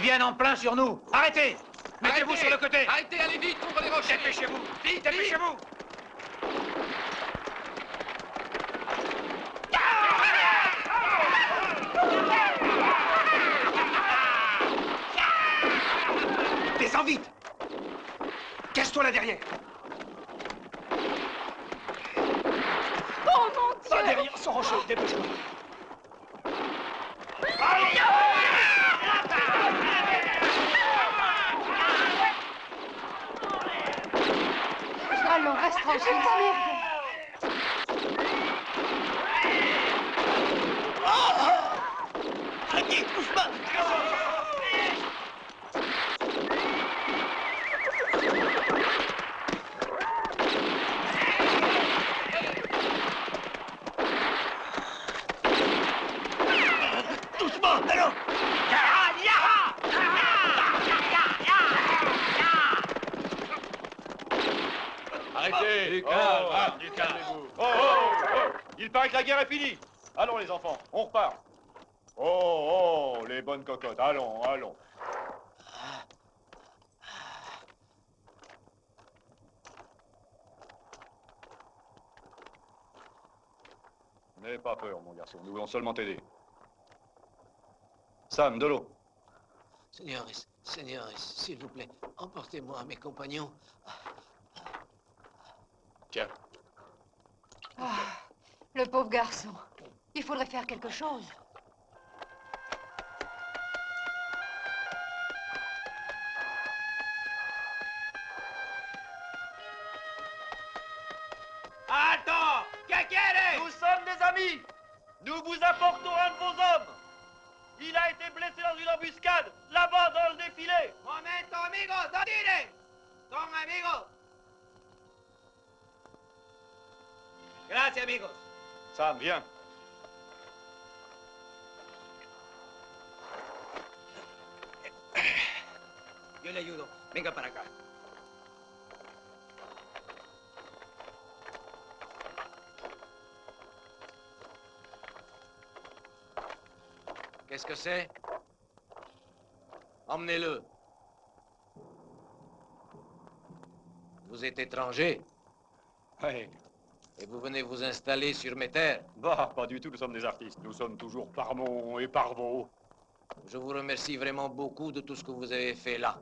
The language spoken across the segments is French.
viennent en plein sur nous. Arrêtez! Mettez-vous sur le côté! Arrêtez, allez vite contre les rochers! Dépêchez-vous! Vite, Dépêchez-vous! Descends vite! Cache-toi là derrière! Oh mon Dieu! Va derrière son rocher, dépêche-toi! Allons, reste tranquille. Allez, doucement! Doucement, allons! Arrêtez! Du calme, Du calme! Oh, oh! Il paraît que la guerre est finie. Allons, les enfants, on repart. Oh, les bonnes cocottes, allons, allons. N'aie pas peur, mon garçon, nous voulons seulement t'aider. Sam, de l'eau. Seigneuris, s'il vous plaît, emportez-moi, mes compagnons. Tiens. Ah, le pauvre garçon. Il faudrait faire quelque chose. Attends! Nous sommes des amis. Nous vous apportons un de vos hommes. Il a été blessé dans une embuscade, là-bas dans le défilé. Momento, amigos, ¿dónde iré? Son amigos. Gracias, amigos. Sam, viens. Yo le ayudo. Venga para acá. Qu'est-ce que c'est? Emmenez-le. Vous êtes étranger Oui. et vous venez vous installer sur mes terres. Bah, pas du tout, nous sommes des artistes. Nous sommes toujours Parmont et Parvaux. Je vous remercie vraiment beaucoup de tout ce que vous avez fait là.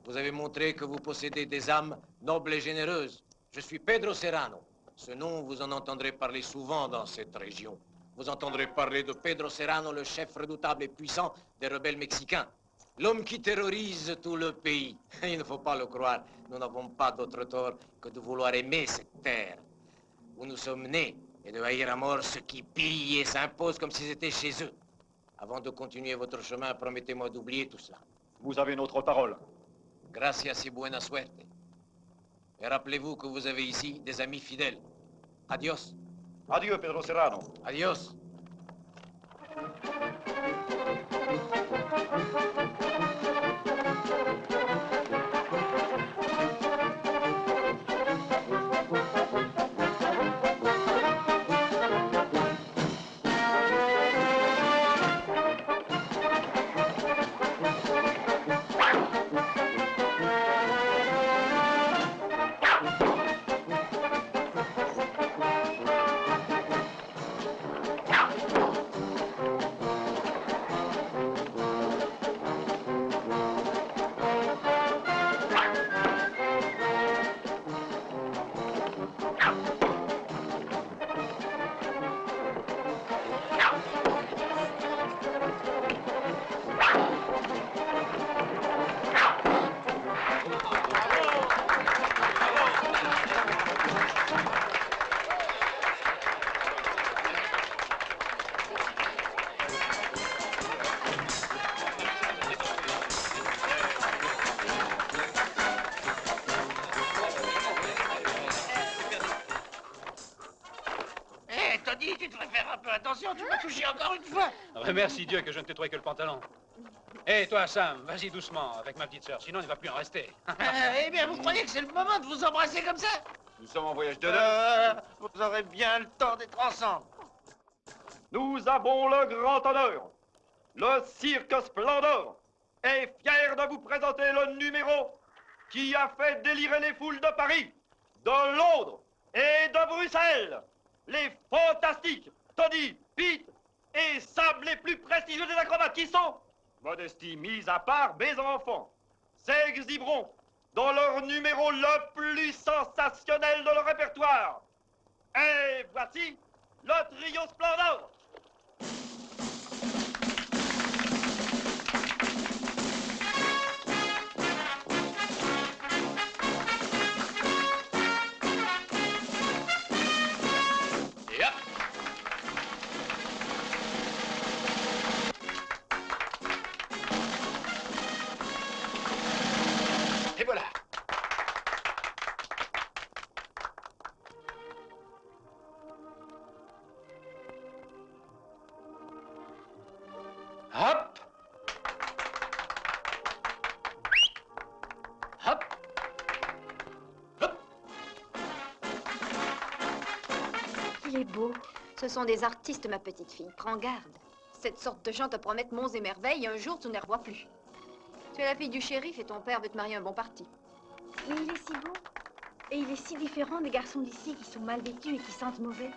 Vous avez montré que vous possédez des âmes nobles et généreuses. Je suis Pedro Serrano. Ce nom, vous en entendrez parler souvent dans cette région. Vous entendrez parler de Pedro Serrano, le chef redoutable et puissant des rebelles mexicains. L'homme qui terrorise tout le pays. Il ne faut pas le croire. Nous n'avons pas d'autre tort que de vouloir aimer cette terre où nous sommes nés et de haïr à mort ceux qui pillent et s'imposent comme s'ils étaient chez eux. Avant de continuer votre chemin, promettez-moi d'oublier tout cela. Vous avez notre parole. Gracias y buena suerte. Et rappelez-vous que vous avez ici des amis fidèles. Adios. Adieu, Pedro Serrano. Adios. Tu devrais faire un peu attention, tu m'as touché encore une fois. Remercie Dieu que je ne t'ai trouvé que le pantalon. Hé, toi, Sam, vas-y doucement avec ma petite sœur, sinon il ne va plus en rester. Eh bien, vous croyez que c'est le moment de vous embrasser comme ça? Nous sommes en voyage de noces. Vous aurez bien le temps d'être ensemble. Nous avons le grand honneur, le cirque Splendor, est fier de vous présenter le numéro qui a fait délirer les foules de Paris, de Londres et de Bruxelles. Les fantastiques Tony, Pete et Sam, les plus prestigieux des acrobates qui sont, modestie mise à part, mes enfants, s'exhiberont dans leur numéro le plus sensationnel de leur répertoire. Et voici le trio Splendor. Et hop. Et voilà. Hop. Hop. Hop. Il est beau. Ce sont des artistes, ma petite fille. Prends garde. Cette sorte de gens te promettent monts et merveilles et un jour, tu ne les revois plus. Tu es la fille du shérif et ton père veut te marier un bon parti. Mais il est si beau. Et il est si différent des garçons d'ici qui sont mal vêtus et qui sentent mauvais.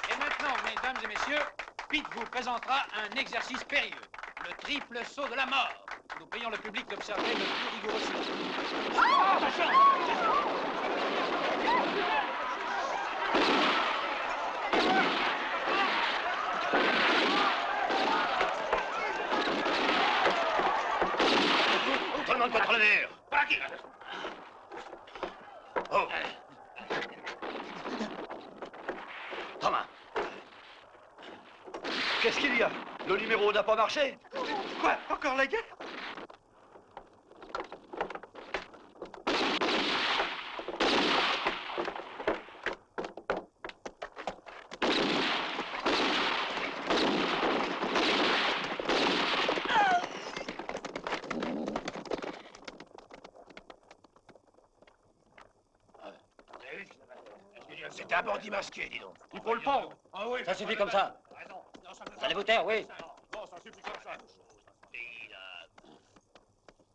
Et maintenant, mesdames et messieurs, Pete vous présentera un exercice périlleux. Le triple saut de la mort. Nous prions le public d'observer le plus rigoureux silence. Attention! Tout le monde contre le mur. Oh. Thomas. Qu'est-ce qu'il y a? Le numéro n'a pas marché? Quoi? Encore la guerre? C'était un bandit masqué, dis donc. Il faut le pendre. Ah oui. Ça suffit comme ça. Vous allez vous taire, oui. Non, ça suffit comme ça.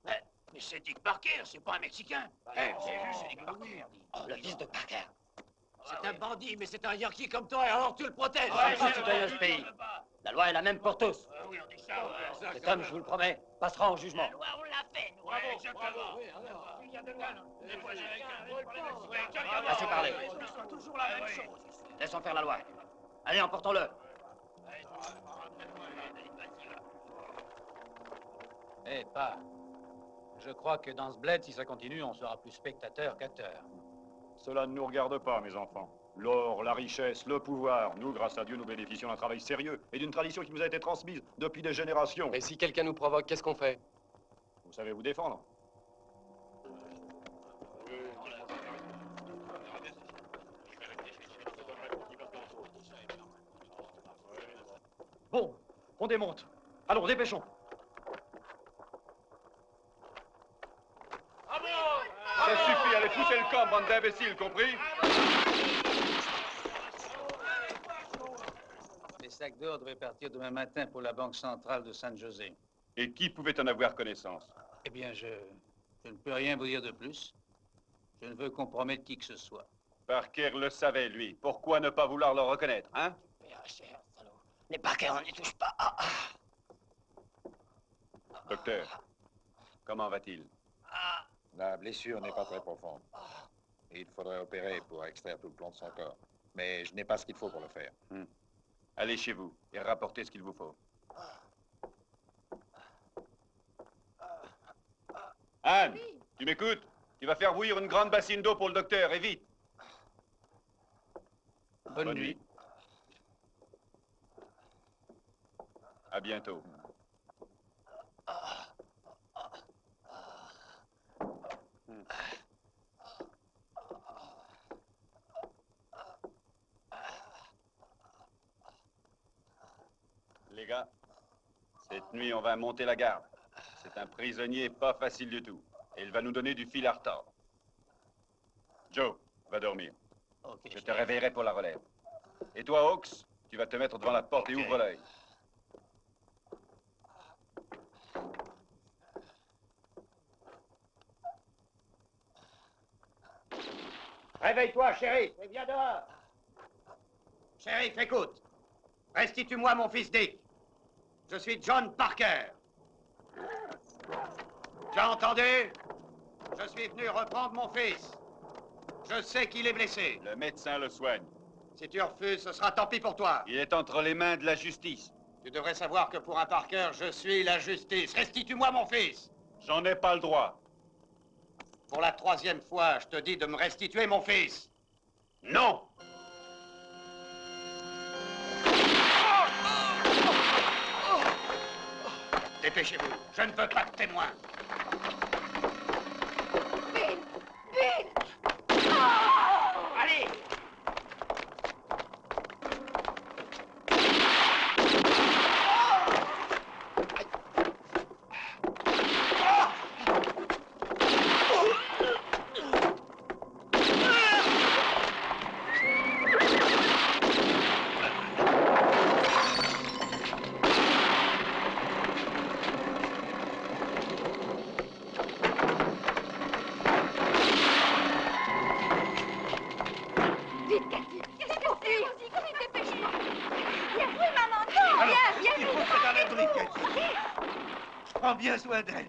Mais c'est Dick Parker, c'est pas un Mexicain. Vous avez vu, c'est Dick Parker. Le fils de Parker. C'est un bandit, mais c'est un Yankee comme toi, et alors tu le protèges. C'est un citoyen de ce pays. La loi est la même pour tous. Oui, on dit ça, ouais. Cet homme, je vous le promets, passera en jugement. On l'a fait, nous. Ouais, exactement. Il y a de Assez parlé. C'est toujours la même chose. Laissons faire la loi. Allez, emportons-le. Eh, pas. Je crois que dans ce bled, si ça continue, on sera plus spectateur qu'acteur. Cela ne nous regarde pas, mes enfants. L'or, la richesse, le pouvoir. Nous, grâce à Dieu, nous bénéficions d'un travail sérieux et d'une tradition qui nous a été transmise depuis des générations. Mais si quelqu'un nous provoque, qu'est-ce qu'on fait? Vous savez vous défendre. Bon, on démonte. Allons, dépêchons. Ça suffit, allez pousser le camp, bande d'imbéciles, compris? Les sacs d'or devaient partir demain matin pour la Banque centrale de San José. Et qui pouvait en avoir connaissance? Eh bien, je ne peux rien vous dire de plus. Je ne veux compromettre qui que ce soit. Parker le savait, lui. Pourquoi ne pas vouloir le reconnaître, hein? Les Parker, on n'y touche pas. Docteur, comment va-t-il? La blessure n'est pas très profonde. Il faudrait opérer pour extraire tout le plomb de son corps. Mais je n'ai pas ce qu'il faut pour le faire. Allez chez vous et rapportez ce qu'il vous faut. Anne, tu m'écoutes? Tu vas faire bouillir une grande bassine d'eau pour le docteur, et vite. Bonne nuit. À bientôt. gars, cette nuit, on va monter la garde. C'est un prisonnier pas facile du tout. Et il va nous donner du fil à retordre. Joe, va dormir. Ok, Je te réveillerai pour la relève. Et toi, Hawks, tu vas te mettre devant la porte et ouvre l'œil. Réveille-toi, shérif, et viens dehors. Shérif, écoute. Restitue-moi mon fils Dick. Je suis John Parker. Tu as entendu? Je suis venu reprendre mon fils. Je sais qu'il est blessé. Le médecin le soigne. Si tu refuses, ce sera tant pis pour toi. Il est entre les mains de la justice. Tu devrais savoir que pour un Parker, je suis la justice. Restitue-moi mon fils. J'en ai pas le droit. Pour la 3e fois, je te dis de me restituer mon fils. Non! Dépêchez-vous. Je ne veux pas de témoins. Bill! Bill! Allez! Vite, Cathy! Qu'est-ce qu'on fait? Vas-y, dépêche-toi! Viens, oui, maman! Non, Alors, viens, il faut se mettre à l'abri, Cathy. Prends bien soin d'elle.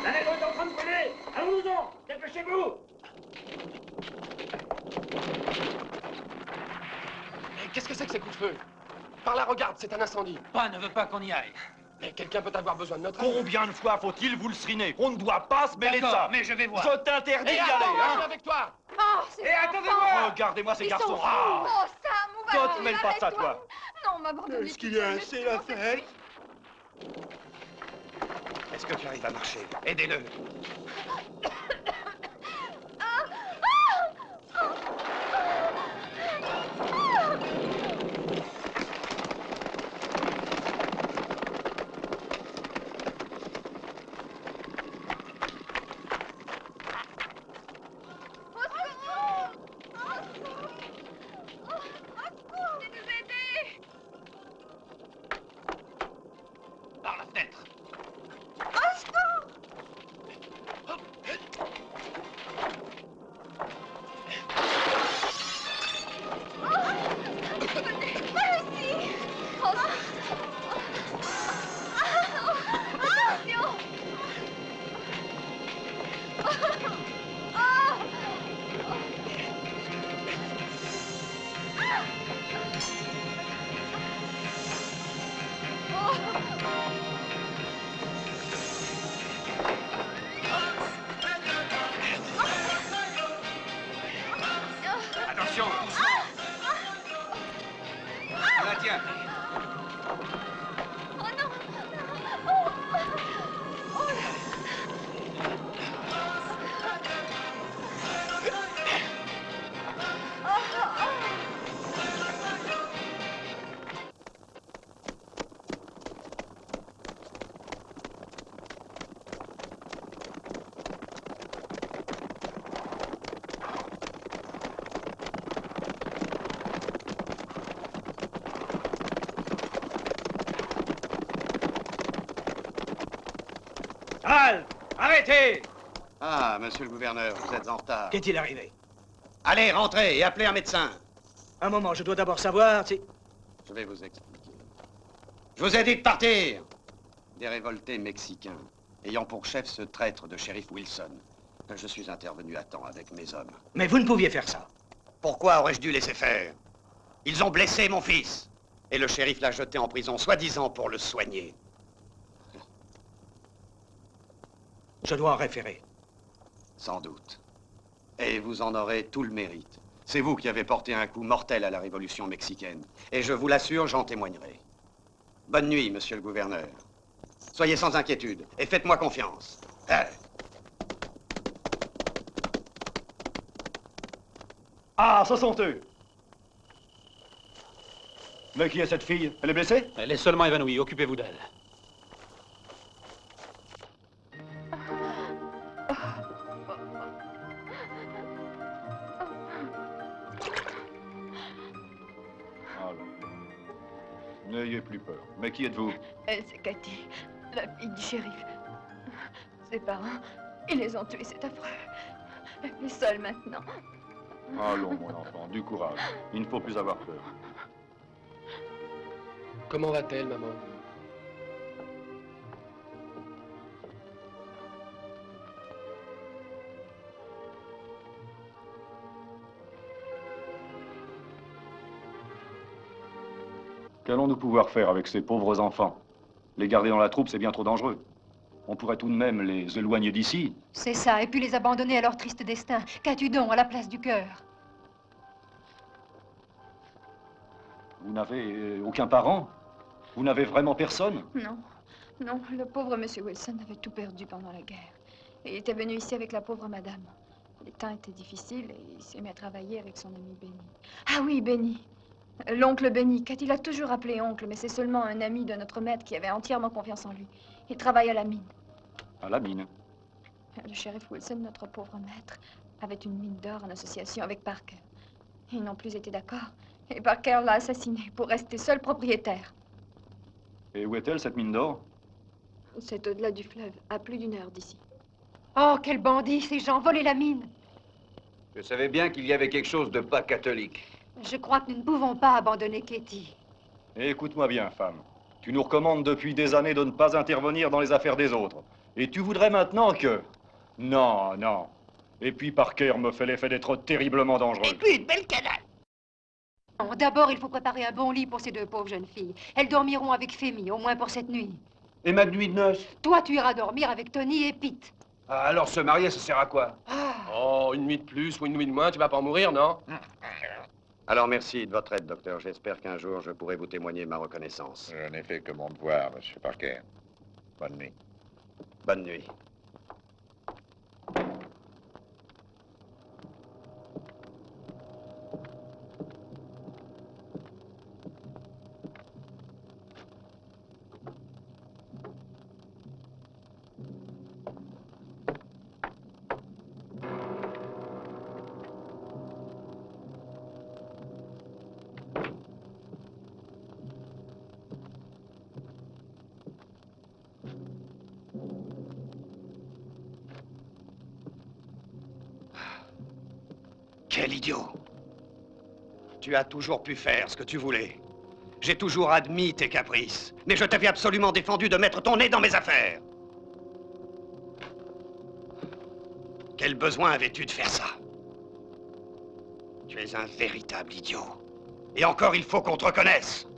La nègre est en train de brûler. Allons-nous-en. Dépêchez-vous. Mais qu'est-ce que c'est que ces coups de feu? Par là, regarde, c'est un incendie. Pa ne veut pas qu'on y aille. Mais quelqu'un peut avoir besoin de notre aide. Combien de fois faut-il vous le seriner? On ne doit pas se mêler de ça. D'accord, mais je vais voir. Je t'interdis d'y Et aller, attends, moi, je hein? suis avec toi. Oh, c'est Et un attendez-moi. enfant. Regardez-moi ces Ils garçons. sont Ah! fous. Oh, Sam, où Toi, vas-tu? te mêle pas de ça, Arrête-toi. toi. Non, m'abandonner. Est-ce qu'il y a assez à faire? Est-ce que tu arrives à marcher? Aidez-le. Par la fenêtre. Attention, doucement. Là, tiens. Halte! Arrêtez! Ah, monsieur le gouverneur, vous êtes en retard. Qu'est-il arrivé? Allez, rentrez et appelez un médecin. Un moment, je dois d'abord savoir si... Je vais vous expliquer. Je vous ai dit de partir. Des révoltés mexicains, ayant pour chef ce traître de shérif Wilson. Je suis intervenu à temps avec mes hommes. Mais vous ne pouviez faire ça. Pourquoi aurais-je dû laisser faire? Ils ont blessé mon fils. Et le shérif l'a jeté en prison, soi-disant pour le soigner. Je dois en référer. Sans doute. Et vous en aurez tout le mérite. C'est vous qui avez porté un coup mortel à la révolution mexicaine. Et je vous l'assure, j'en témoignerai. Bonne nuit, monsieur le gouverneur. Soyez sans inquiétude et faites-moi confiance. Allez. Ah, ce sont eux. Mais qui est cette fille? Elle est blessée? Elle est seulement évanouie. Occupez-vous d'elle. N'ayez plus peur. Mais qui êtes-vous? C'est Cathy, la fille du shérif. Ses parents, ils les ont tués, c'est affreux. Elle est seule maintenant. Allons, mon enfant, du courage. Il ne faut plus avoir peur. Comment va-t-elle, maman? Qu'allons-nous pouvoir faire avec ces pauvres enfants? Les garder dans la troupe, c'est bien trop dangereux. On pourrait tout de même les éloigner d'ici. C'est ça, et puis les abandonner à leur triste destin. Qu'as-tu donc à la place du cœur? Vous n'avez aucun parent? Vous n'avez vraiment personne? Non, non, le pauvre monsieur Wilson avait tout perdu pendant la guerre. Et il était venu ici avec la pauvre madame. Les temps étaient difficiles et il s'est mis à travailler avec son ami Benny. Ah oui, Benny. L'oncle Benny, Cathy l'a toujours appelé oncle, mais c'est seulement un ami de notre maître qui avait entièrement confiance en lui. Il travaille à la mine. À la mine? Le shérif Wilson, notre pauvre maître, avait une mine d'or en association avec Parker. Ils n'ont plus été d'accord. Et Parker l'a assassiné pour rester seul propriétaire. Et où est-elle, cette mine d'or? C'est au-delà du fleuve, à plus d'1 heure d'ici. Oh, quel bandit, ces gens volaient la mine. Je savais bien qu'il y avait quelque chose de pas catholique. Je crois que nous ne pouvons pas abandonner Katie. Écoute-moi bien, femme. Tu nous recommandes depuis des années de ne pas intervenir dans les affaires des autres. Et tu voudrais maintenant que... Non, non. Et puis Parker me fait l'effet d'être terriblement dangereux. Et puis une belle canaille. D'abord, il faut préparer un bon lit pour ces deux pauvres jeunes filles. Elles dormiront avec Fémy, au moins pour cette nuit. Et ma nuit de noces? Toi, tu iras dormir avec Tony et Pete. Ah, alors se marier, ça sert à quoi? Oh, une nuit de plus ou une nuit de moins, tu vas pas en mourir, non? Alors merci de votre aide, docteur. J'espère qu'un jour je pourrai vous témoigner ma reconnaissance. Je n'ai fait que mon devoir, monsieur Parker. Bonne nuit. Bonne nuit. Quel idiot! Tu as toujours pu faire ce que tu voulais. J'ai toujours admis tes caprices, mais je t'avais absolument défendu de mettre ton nez dans mes affaires. Quel besoin avais-tu de faire ça? Tu es un véritable idiot. Et encore, il faut qu'on te reconnaisse.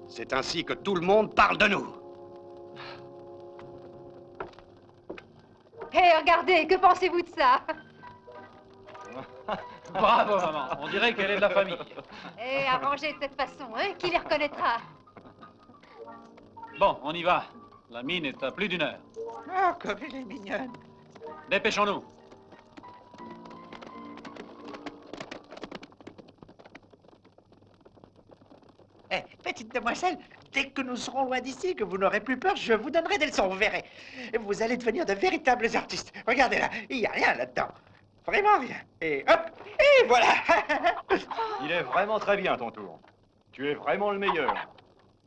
C'est ainsi que tout le monde parle de nous. Hé, regardez, que pensez-vous de ça? Bravo, maman. On dirait qu'elle est de la famille. Hé, arrangez de cette façon, hein, qui les reconnaîtra? Bon, on y va. La mine est à plus d'1 heure. Oh, comme elle est mignonne. Dépêchons-nous. Eh, petite demoiselle, dès que nous serons loin d'ici, que vous n'aurez plus peur, je vous donnerai des leçons, vous verrez. Vous allez devenir de véritables artistes. Regardez là, il n'y a rien là-dedans. Vraiment rien. Et hop, et voilà. Il est vraiment très bien, ton tour. Tu es vraiment le meilleur.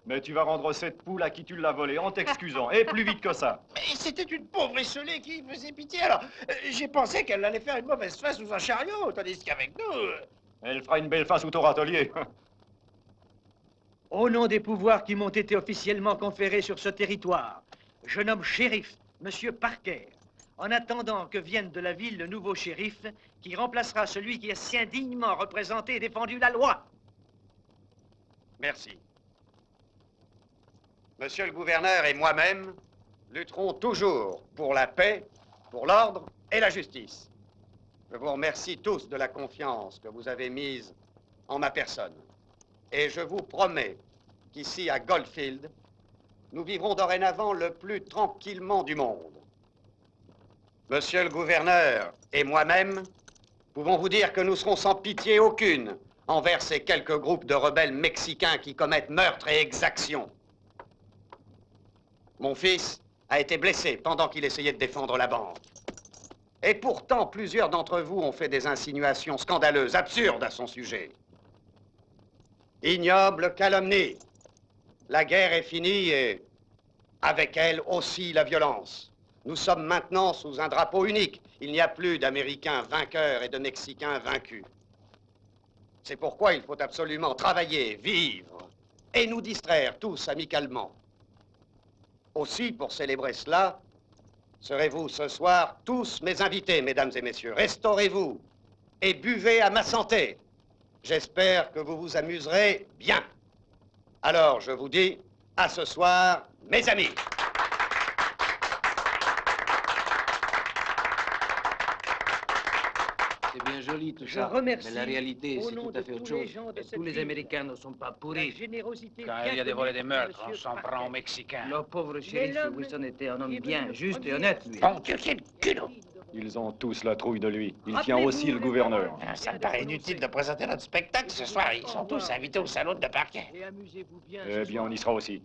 Mais tu vas rendre cette poule à qui tu l'as volée en t'excusant, et plus vite que ça. Mais c'était une pauvre esselée qui faisait pitié, alors j'ai pensé qu'elle allait faire une mauvaise face sous un chariot, tandis qu'avec nous... Elle fera une belle face sous ton râtelier. Au nom des pouvoirs qui m'ont été officiellement conférés sur ce territoire, je nomme shérif Monsieur Parker, en attendant que vienne de la ville le nouveau shérif qui remplacera celui qui a si indignement représenté et défendu la loi. Merci. Monsieur le gouverneur et moi-même, lutterons toujours pour la paix, pour l'ordre et la justice. Je vous remercie tous de la confiance que vous avez mise en ma personne. Et je vous promets qu'ici, à Goldfield, nous vivrons dorénavant le plus tranquillement du monde. Monsieur le gouverneur et moi-même pouvons vous dire que nous serons sans pitié aucune envers ces quelques groupes de rebelles mexicains qui commettent meurtres et exactions. Mon fils a été blessé pendant qu'il essayait de défendre la banque. Et pourtant, plusieurs d'entre vous ont fait des insinuations scandaleuses, absurdes à son sujet. Ignoble calomnie. La guerre est finie et avec elle aussi la violence. Nous sommes maintenant sous un drapeau unique. Il n'y a plus d'Américains vainqueurs et de Mexicains vaincus. C'est pourquoi il faut absolument travailler, vivre et nous distraire tous amicalement. Aussi, pour célébrer cela, serez-vous ce soir tous mes invités, mesdames et messieurs. Restaurez-vous et buvez à ma santé. J'espère que vous vous amuserez bien. Alors, je vous dis, à ce soir, mes amis. C'est bien joli tout Je ça, remercie mais la réalité, au c'est nom tout à de fait autre tous les chose. gens de Et cette tous les ville, Américains ne sont pas la pourris. générosité Quand il y a des volets des meurtres, on Monsieur s'en Parker. prend aux Mexicains. Le pauvre Mais shérif l'homme Wilson était un qui homme est bien, venu le juste et premier honnête, lui. Bon Dieu, quel culot! Ils ont tous la trouille de lui. Il tient Rappelez-vous aussi le les gouverneur. paroles Ah, ça me qu'il paraît vient de inutile de prononcer. présenter notre spectacle ce soir. Ils sont tous invités au salon de Parker. Et amusez-vous bien Eh ce bien, soir. on y sera aussi.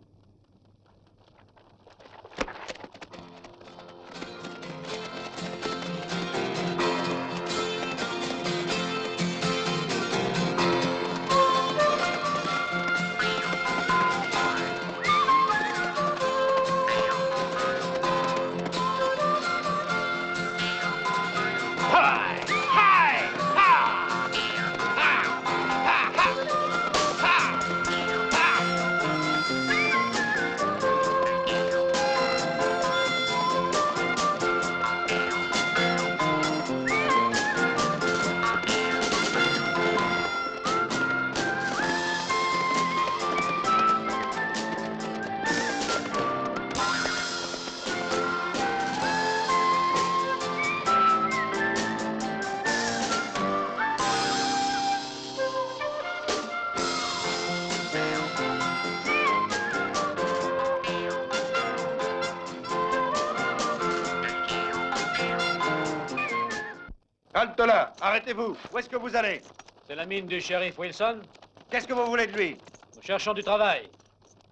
Halte-là, arrêtez-vous. Où est-ce que vous allez? C'est la mine du shérif Wilson. Qu'est-ce que vous voulez de lui? Nous cherchons du travail.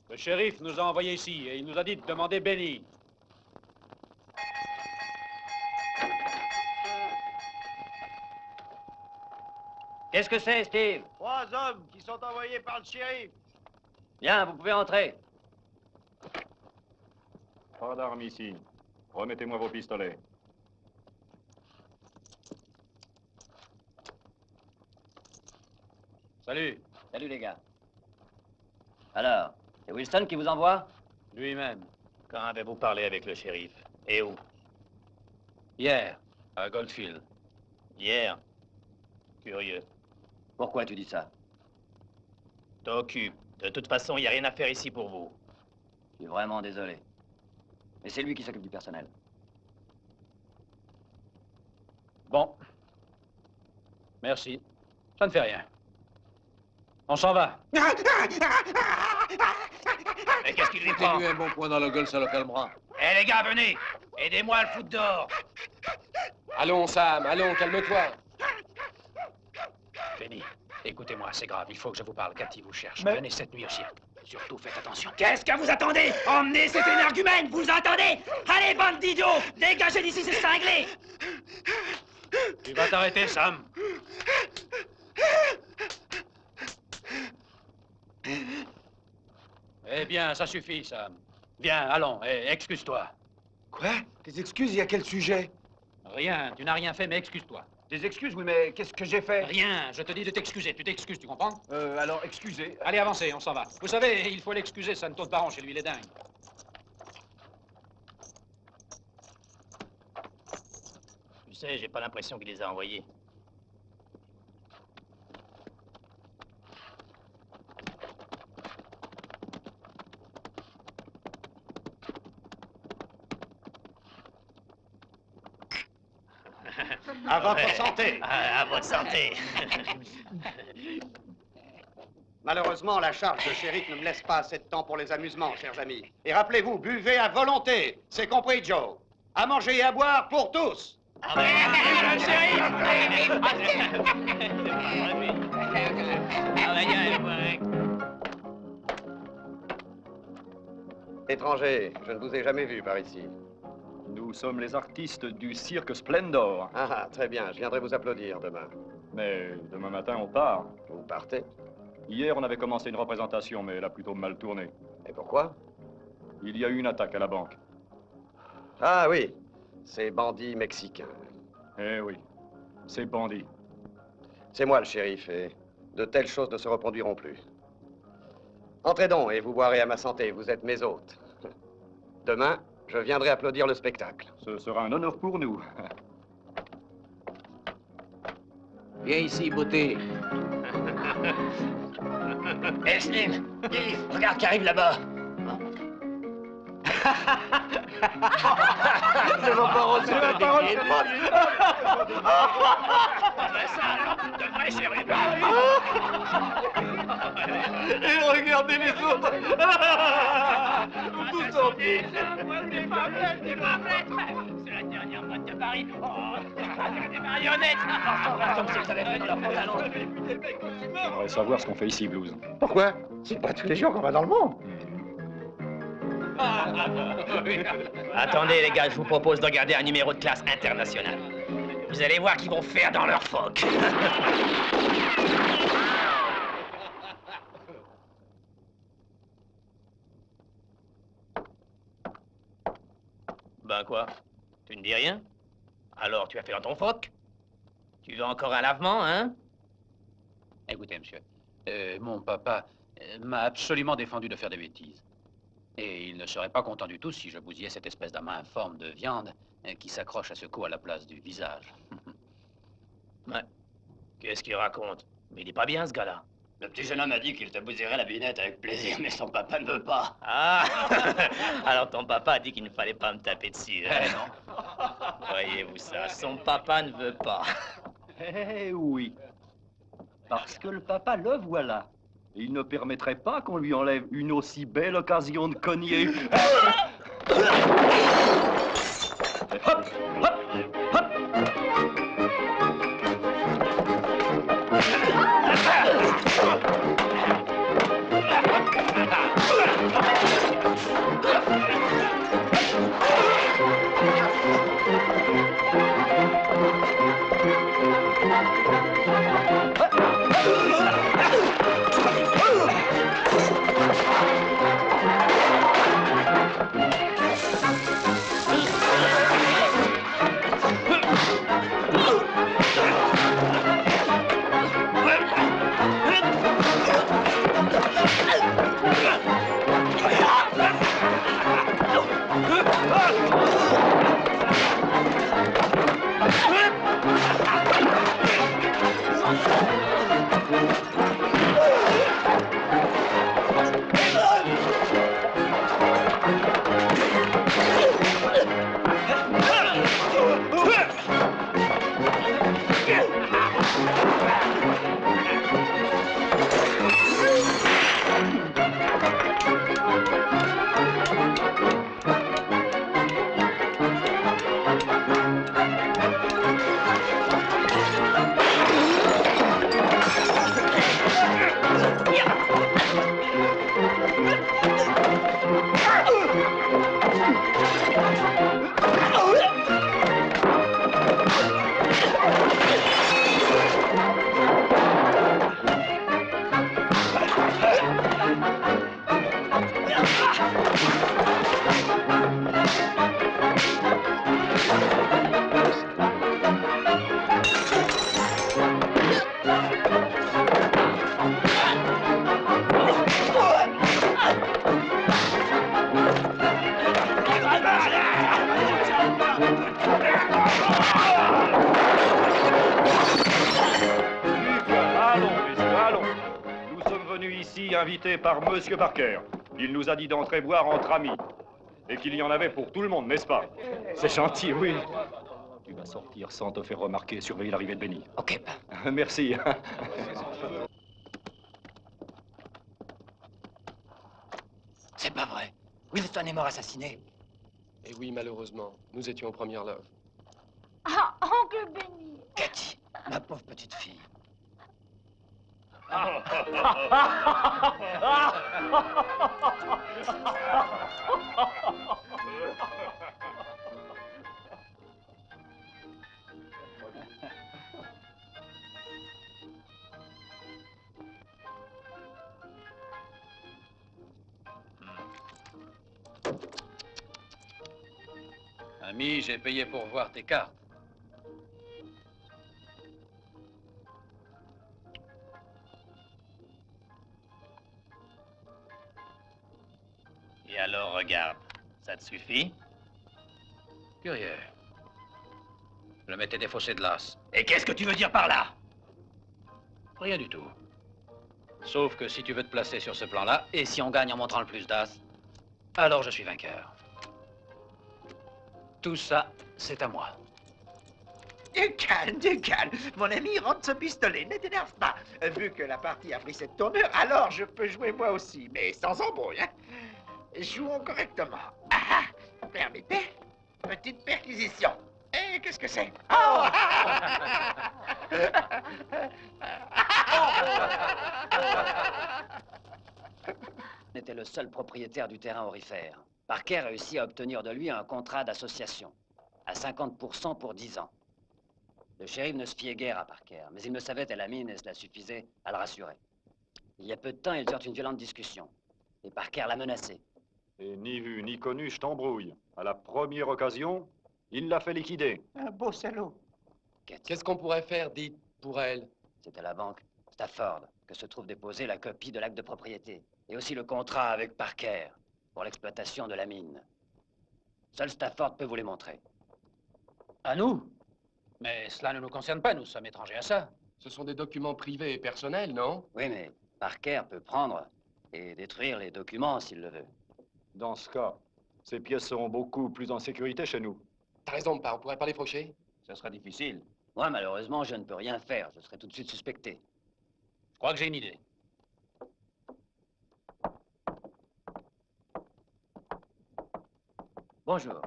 Le shérif nous a envoyés ici et il nous a dit de demander Benny. Qu'est-ce que c'est, Steve? 3 hommes qui sont envoyés par le shérif. Bien, vous pouvez entrer. Pas d'armes ici. Remettez-moi vos pistolets. Salut. Salut, les gars. Alors, c'est Wilson qui vous envoie? Lui-même. Quand avez-vous parlé avec le shérif? Et où? Hier, à Goldfield. Hier? Curieux. Pourquoi tu dis ça? T'occupe. De toute façon, il n'y a rien à faire ici pour vous. Je suis vraiment désolé. Mais c'est lui qui s'occupe du personnel. Bon. Merci. Ça ne fait rien. On s'en va. Mais qu'est-ce qu'il lui prend? Mettez-lui un bon point dans la gueule, ça le calmera. Eh les gars, venez! Aidez-moi à le foutre dehors! Allons, Sam, allons, calme-toi. Benny, écoutez-moi, c'est grave. Il faut que je vous parle. Cathy vous cherche. Mais- Venez cette nuit au cirque. Surtout, faites attention. Qu'est-ce que vous attendez? Emmenez cet énergumène, vous entendez? Allez, bande d'idiots! Dégagez d'ici, c'est cinglé! Tu vas t'arrêter, Sam. Eh bien, ça suffit, Sam. Viens, allons, excuse-toi. Quoi? Des excuses, et à quel sujet? Rien, tu n'as rien fait, mais excuse-toi. Des excuses, oui, mais qu'est-ce que j'ai fait? Rien, je te dis de t'excuser. Tu t'excuses, tu comprends? Alors, excusez. Allez, avancez, on s'en va. Vous savez, il faut l'excuser, ça ne tourne pas rond chez lui, il est dingue. Tu sais, j'ai pas l'impression qu'il les a envoyés. À votre santé. À votre santé. Malheureusement, la charge de shérif ne me laisse pas assez de temps pour les amusements, chers amis. Et rappelez-vous, buvez à volonté. C'est compris, Joe. À manger et à boire pour tous. Étranger, je ne vous ai jamais vu par ici. Nous sommes les artistes du cirque Splendor. Ah, très bien, je viendrai vous applaudir demain. Mais demain matin, on part. Vous partez? Hier, on avait commencé une représentation, mais elle a plutôt mal tourné. Et pourquoi? Il y a eu une attaque à la banque. Ah oui, ces bandits mexicains. Eh oui, ces bandits. C'est moi le shérif, et de telles choses ne se reproduiront plus. Entrez donc et vous boirez à ma santé, vous êtes mes hôtes. Demain, je viendrai applaudir le spectacle. Ce sera un honneur pour nous. Viens ici, beauté. Hé, Slim, Yves, regarde qui arrive là-bas. C'est ma parole, c'est ma parole, c'est moi. De vrai, chérie. Et regardez les autres. Tous en pied. C'est pas vrai, c'est pas vrai. C'est la dernière boîte de Paris. Oh, des marionnettes. Comme si ça allait être leur pantalon. J'aimerais savoir ce qu'on fait ici, Blues. Pourquoi? C'est pas tous les jours qu'on va dans le monde. Attendez, les gars, je vous propose de regarder un numéro de classe internationale. Vous allez voir qu'ils vont faire dans leur phoque. Ben quoi? Tu ne dis rien? Alors tu as fait dans ton phoque? Tu veux encore un lavement, hein? Écoutez, monsieur, mon papa m'a absolument défendu de faire des bêtises. Et il ne serait pas content du tout si je bousillais cette espèce d'amas informe de viande qui s'accroche à ce cou à la place du visage. Ouais. Qu'est-ce qu'il raconte? Mais il est pas bien, ce gars-là. Le petit jeune homme a dit qu'il te bousillerait la binette avec plaisir, mais son papa ne veut pas. Ah! Alors ton papa a dit qu'il ne fallait pas me taper dessus. Hein? Eh non. Voyez-vous ça, son papa ne veut pas. Eh oui. Parce que le papa, le voilà. Il ne permettrait pas qu'on lui enlève une aussi belle occasion de cogner. Hop, hop, hop. Invité par Monsieur Parker. Il nous a dit d'entrer boire entre amis. Et qu'il y en avait pour tout le monde, n'est-ce pas? C'est gentil, oui. Tu vas sortir sans te faire remarquer, surveiller l'arrivée de Benny. Ok. Merci. C'est pas vrai. Wilson est mort assassiné. Et oui, malheureusement, nous étions en première loge. Ah, oncle Benny. Cathy, ma pauvre petite fille. Ami, j'ai payé pour voir tes cartes. Et alors, regarde, ça te suffit? Curieux. Je m'étais défaussé de l'as. Et qu'est-ce que tu veux dire par là? Rien du tout. Sauf que si tu veux te placer sur ce plan-là, et si on gagne en montrant le plus d'as, alors je suis vainqueur. Tout ça, c'est à moi. Du calme. Mon ami, rentre ce pistolet, ne t'énerve pas. Vu que la partie a pris cette tournure, alors je peux jouer moi aussi, mais sans embrouille, hein. Jouons correctement. Ah, permettez, petite perquisition. Et qu'est-ce que c'est? Oh! Était le seul propriétaire du terrain aurifère. Parker réussit à obtenir de lui un contrat d'association, à 50% pour 10 ans. Le shérif ne se fiait guère à Parker, mais il ne savait à la mine et cela suffisait à le rassurer. Il y a peu de temps, ils eurent une violente discussion, et Parker l'a menacé. Et ni vu ni connu, je t'embrouille. À la première occasion, il l'a fait liquider. Un beau salaud. Qu'est-ce qu'on pourrait faire, dites, pour elle? C'est à la banque Stafford que se trouve déposée la copie de l'acte de propriété, et aussi le contrat avec Parker pour l'exploitation de la mine. Seul Stafford peut vous les montrer. À nous? Mais cela ne nous concerne pas, nous sommes étrangers à ça. Ce sont des documents privés et personnels, non? Oui, mais Parker peut prendre et détruire les documents s'il le veut. Dans ce cas, ces pièces seront beaucoup plus en sécurité chez nous. T'as raison, on pourrait pas les faucher. Ce sera difficile. Moi, malheureusement, je ne peux rien faire. Je serai tout de suite suspecté. Je crois que j'ai une idée. Bonjour.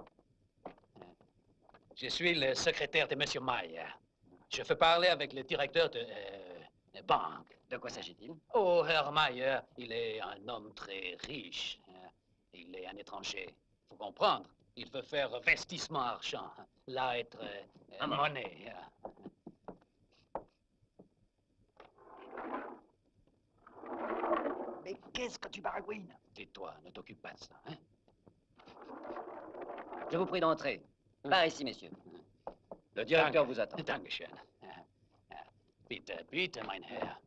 Je suis le secrétaire de M. Mayer. Je veux parler avec le directeur de banque. De quoi s'agit-il? Oh, Herr Mayer, il est un homme très riche. Il est un étranger. Faut comprendre. Il veut faire vestissement argent. Là, être monnaie. Mais qu'est-ce que tu baragouines? Tais-toi, ne t'occupe pas de ça, hein? Je vous prie d'entrer. Par ici, messieurs. Le directeur vous attend. Dankeschön. Bitte, mein Herr.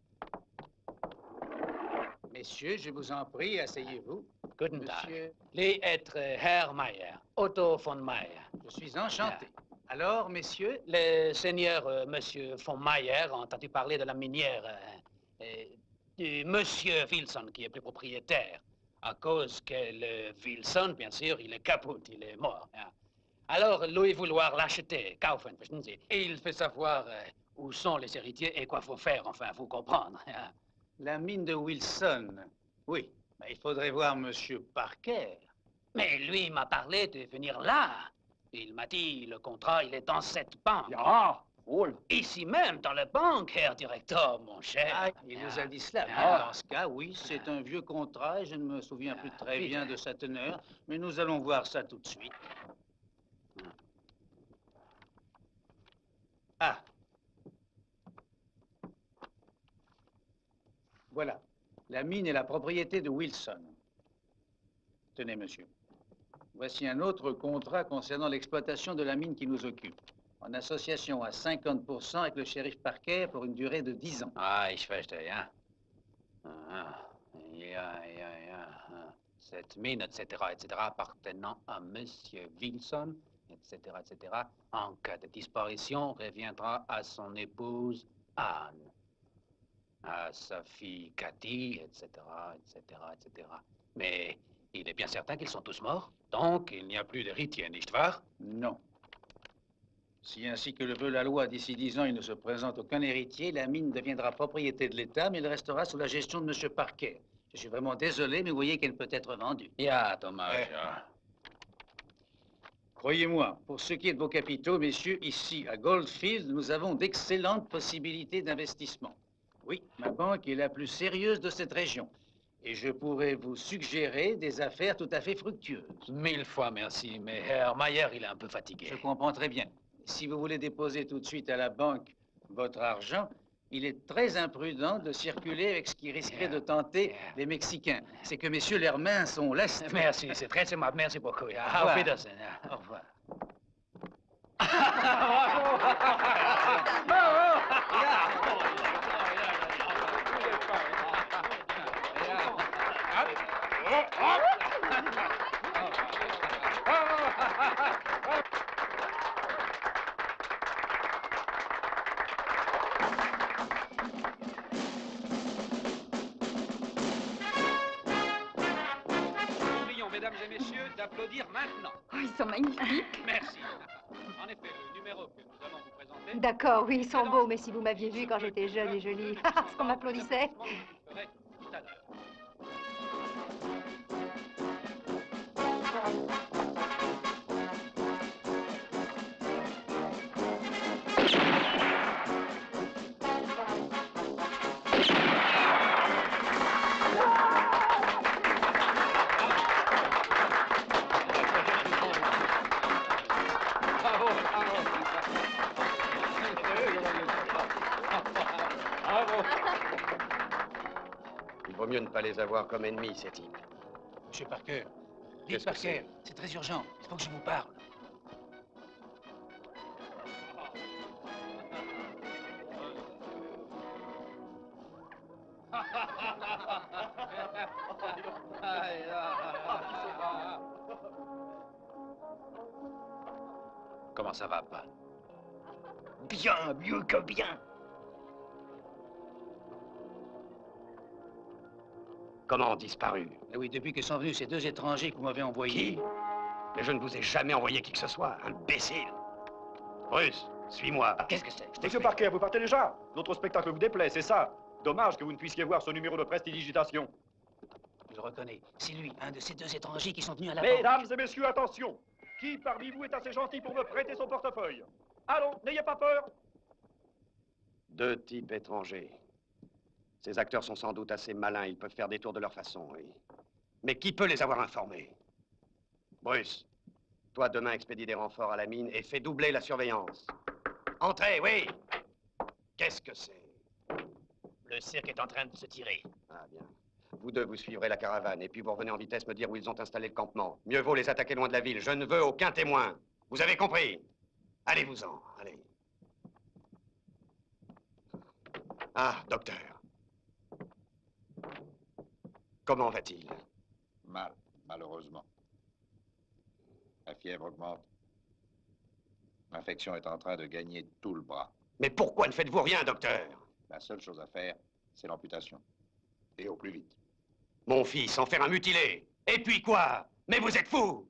Messieurs, je vous en prie, asseyez-vous. Guten Tag. Monsieur, Les être Herr Mayer, Otto von Mayer. je suis enchanté. Alors, messieurs, Le seigneur Monsieur von Mayer a entendu parler de la minière du Monsieur Wilson, qui est plus propriétaire, à cause que le Wilson, bien sûr, il est caput, il est mort. Hein. Alors, lui vouloir l'acheter, kaufen, verstehen Sie? Et il fait savoir où sont les héritiers et quoi faut faire, enfin, vous comprendre. Hein. la mine de Wilson. Oui, mais il faudrait voir Monsieur Parker. Mais lui m'a parlé de venir là. Il m'a dit, le contrat, il est dans cette banque. Ah, Ici même, dans la banque, Herr Directeur, mon cher. Ah, il nous a dit cela. Bien, Ah. dans ce cas, oui, c'est un vieux contrat et je ne me souviens plus très bien de sa teneur, mais nous allons voir ça tout de suite. Ah. Voilà. La mine est la propriété de Wilson. Tenez, monsieur. Voici un autre contrat concernant l'exploitation de la mine qui nous occupe. En association à 50% avec le shérif Parker pour une durée de 10 ans. Ah, ich verstehe, hein. Ja. Cette mine, etc., appartenant à Monsieur Wilson, etc., en cas de disparition, reviendra à son épouse Anne, à sa fille Cathy, etc. Mais il est bien certain qu'ils sont tous morts, donc il n'y a plus d'héritier, nicht wahr? Non. Si, ainsi que le veut la loi, d'ici 10 ans, il ne se présente aucun héritier, la mine deviendra propriété de l'État, mais elle restera sous la gestion de M. Parker. Je suis vraiment désolé, mais vous voyez qu'elle peut être vendue. Ja, dommage, ja. Croyez-moi, pour ce qui est de vos capitaux, messieurs, ici, à Goldfield, nous avons d'excellentes possibilités d'investissement. Oui, ma banque est la plus sérieuse de cette région. Et je pourrais vous suggérer des affaires tout à fait fructueuses. 1000 fois merci, mais Herr Mayer, il est un peu fatigué. Je comprends très bien. Si vous voulez déposer tout de suite à la banque votre argent, il est très imprudent de circuler avec ce qui risquerait de tenter les Mexicains. C'est que, messieurs, leurs mains sont lestes. Merci, c'est très aimable. Merci beaucoup. Ja. Au Auf revoir. Wiedersehen. Ja. Au revoir. Nous prions, mesdames et messieurs, d'applaudir maintenant. Oh, ils sont magnifiques. Merci. En effet, le numéro que nous allons vous présenter... D'accord, oui, ils sont beaux, mais si vous m'aviez vu quand j'étais jeune et jolie, ce qu'on m'applaudissait. ferai tout à l'heure. Il vaut mieux ne pas les avoir comme ennemis, ces types. Monsieur Parker, dites Qu'est-ce que Parker, c'est très urgent. Il faut que je vous parle. Comment ça va, pas? Bien, mieux que bien. Comment disparu? Eh oui, depuis que sont venus ces deux étrangers que vous m'avez envoyés. Qui? Mais je ne vous ai jamais envoyé qui que ce soit, imbécile. Bruce, suis-moi. Qu'est-ce que c'est? Monsieur Parker, vous partez déjà? Notre spectacle vous déplaît, c'est ça? Dommage que vous ne puissiez voir ce numéro de prestidigitation. Je le reconnais. C'est lui, un de ces deux étrangers qui sont venus à la banque. Mesdames et messieurs, attention! Qui parmi vous est assez gentil pour me prêter son portefeuille? Allons, n'ayez pas peur! Deux types étrangers. Ces acteurs sont sans doute assez malins, ils peuvent faire des tours de leur façon, oui. Mais qui peut les avoir informés? Bruce, toi demain expédie des renforts à la mine et fais doubler la surveillance. Entrez, oui! Qu'est-ce que c'est? Le cirque est en train de se tirer. Ah bien. Vous deux, vous suivrez la caravane et puis vous revenez en vitesse me dire où ils ont installé le campement. Mieux vaut les attaquer loin de la ville. Je ne veux aucun témoin. Vous avez compris? Allez-vous-en, allez. Ah, docteur. Comment va-t-il? Mal, malheureusement. La fièvre augmente. L'infection est en train de gagner tout le bras. Mais pourquoi ne faites-vous rien, docteur? La seule chose à faire, c'est l'amputation. Et au plus vite. Mon fils, en faire un mutilé. Et puis quoi? Mais vous êtes fou!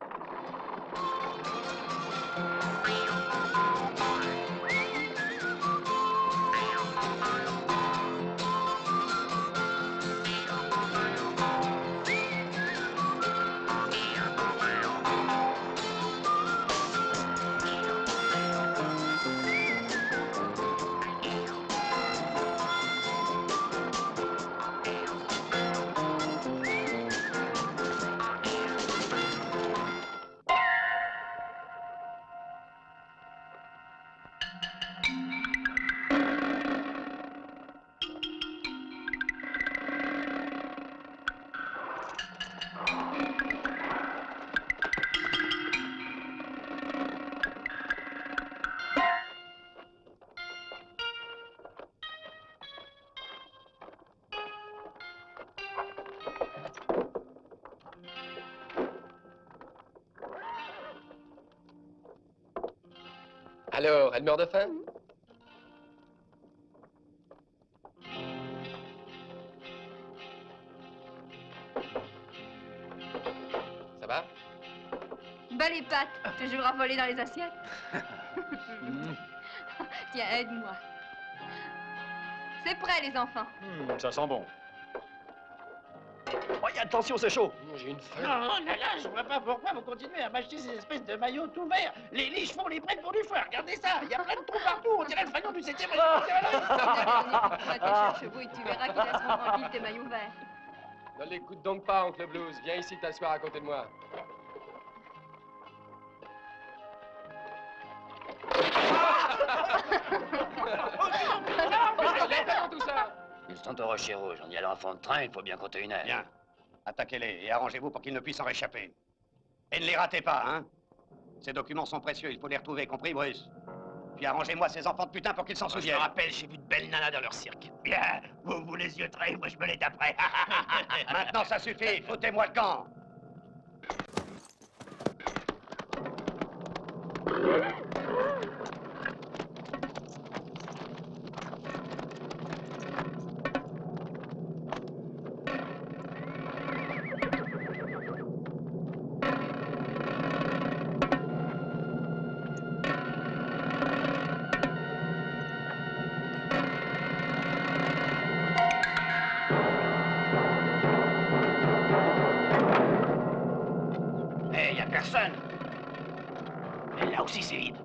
Alors, elle meurt de faim? Ça va? Bas les pattes, toujours envolées dans les assiettes. Tiens, aide-moi. C'est prêt, les enfants. Ça sent bon. Oh, attention, c'est chaud. J'ai une faim. Non, là, je vois pas pourquoi vous continuez à m'acheter ces espèces de maillots tout verts. Les chevaux, les prennent pour du foie. Regardez ça, il y a plein de trous partout. On dirait le fanion du 7e Tes chers chevaux et tu verras qu'ils laisseront tranquilles tes maillots verts. Ne l'écoute donc pas, oncle Blues. Viens ici t'asseoir à côté de moi. Tout ça. Ils sont au rocher rouge. En y allant en fond de train, il faut bien compter une heure. Bien. Attaquez-les et arrangez-vous pour qu'ils ne puissent en réchapper. Et ne les ratez pas, hein? Ces documents sont précieux, il faut les retrouver, compris, Bruce? Puis arrangez-moi ces enfants de putain pour qu'ils s'en souviennent. Je me rappelle, j'ai vu de belles nanas dans leur cirque. Bien, vous les yeuterez, moi je me les taperai. Maintenant, ça suffit, foutez-moi le camp. Personne. Et là aussi, c'est vide.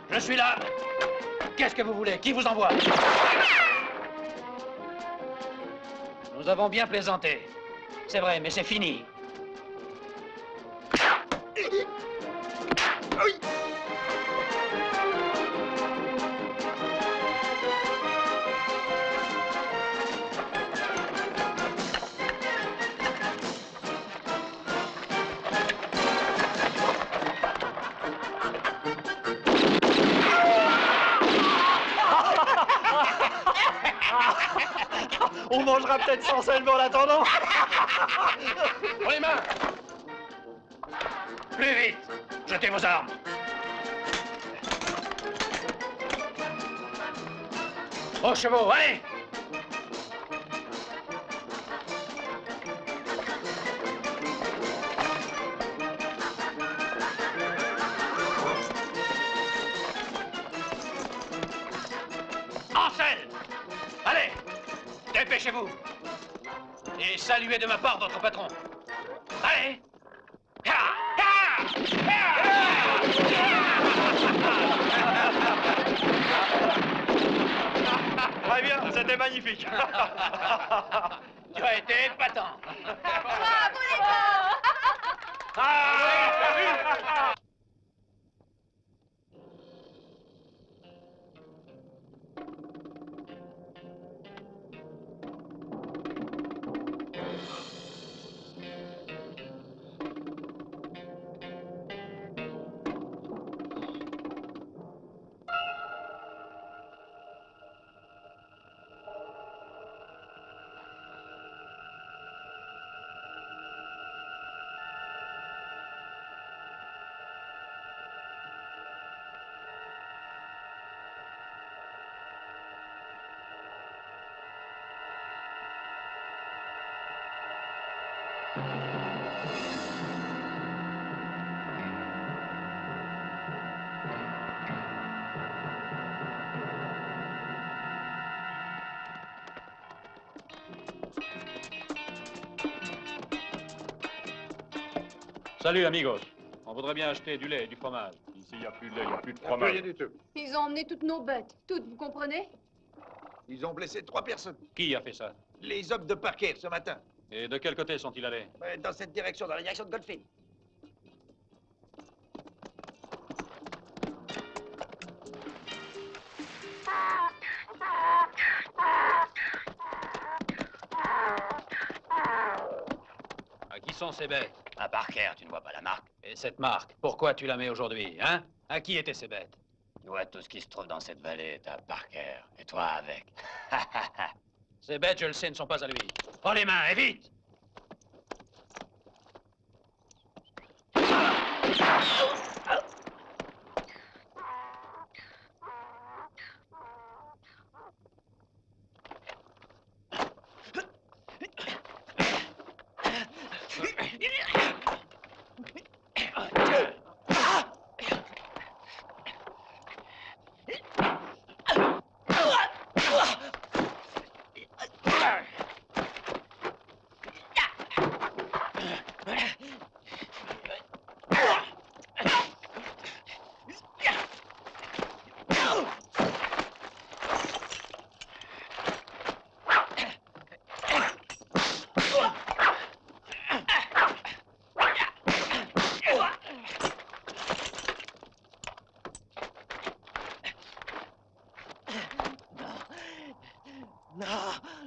Je suis là. Qu'est-ce que vous voulez? Qui vous envoie? Nous avons bien plaisanté. C'est vrai, mais c'est fini. On mangera peut-être sans sel en attendant. Pour les mains. Plus vite. Jetez vos armes. Aux chevaux, allez. En selle. Allez. Dépêchez-vous. Et saluez de ma part votre patron. Allez. Très bien, c'était magnifique. Tu as été épatant. Bravo les gars! Salut, amigos. On voudrait bien acheter du lait et du fromage. Ici, il n'y a plus de lait, il n'y a plus de fromage. Rien du tout. Ils ont emmené toutes nos bêtes. Toutes, vous comprenez? Ils ont blessé 3 personnes. Qui a fait ça? Les hommes de Parker, ce matin. Et de quel côté sont-ils allés? Dans cette direction, dans la direction de Goldfield. À qui sont ces bêtes? À Parker, tu ne vois pas la marque? Et cette marque, pourquoi tu la mets aujourd'hui, hein? À qui étaient ces bêtes? Tu vois, tout ce qui se trouve dans cette vallée est à Parker. Et toi avec. Ces bêtes, je le sais, ne sont pas à lui. Prends les mains, et vite!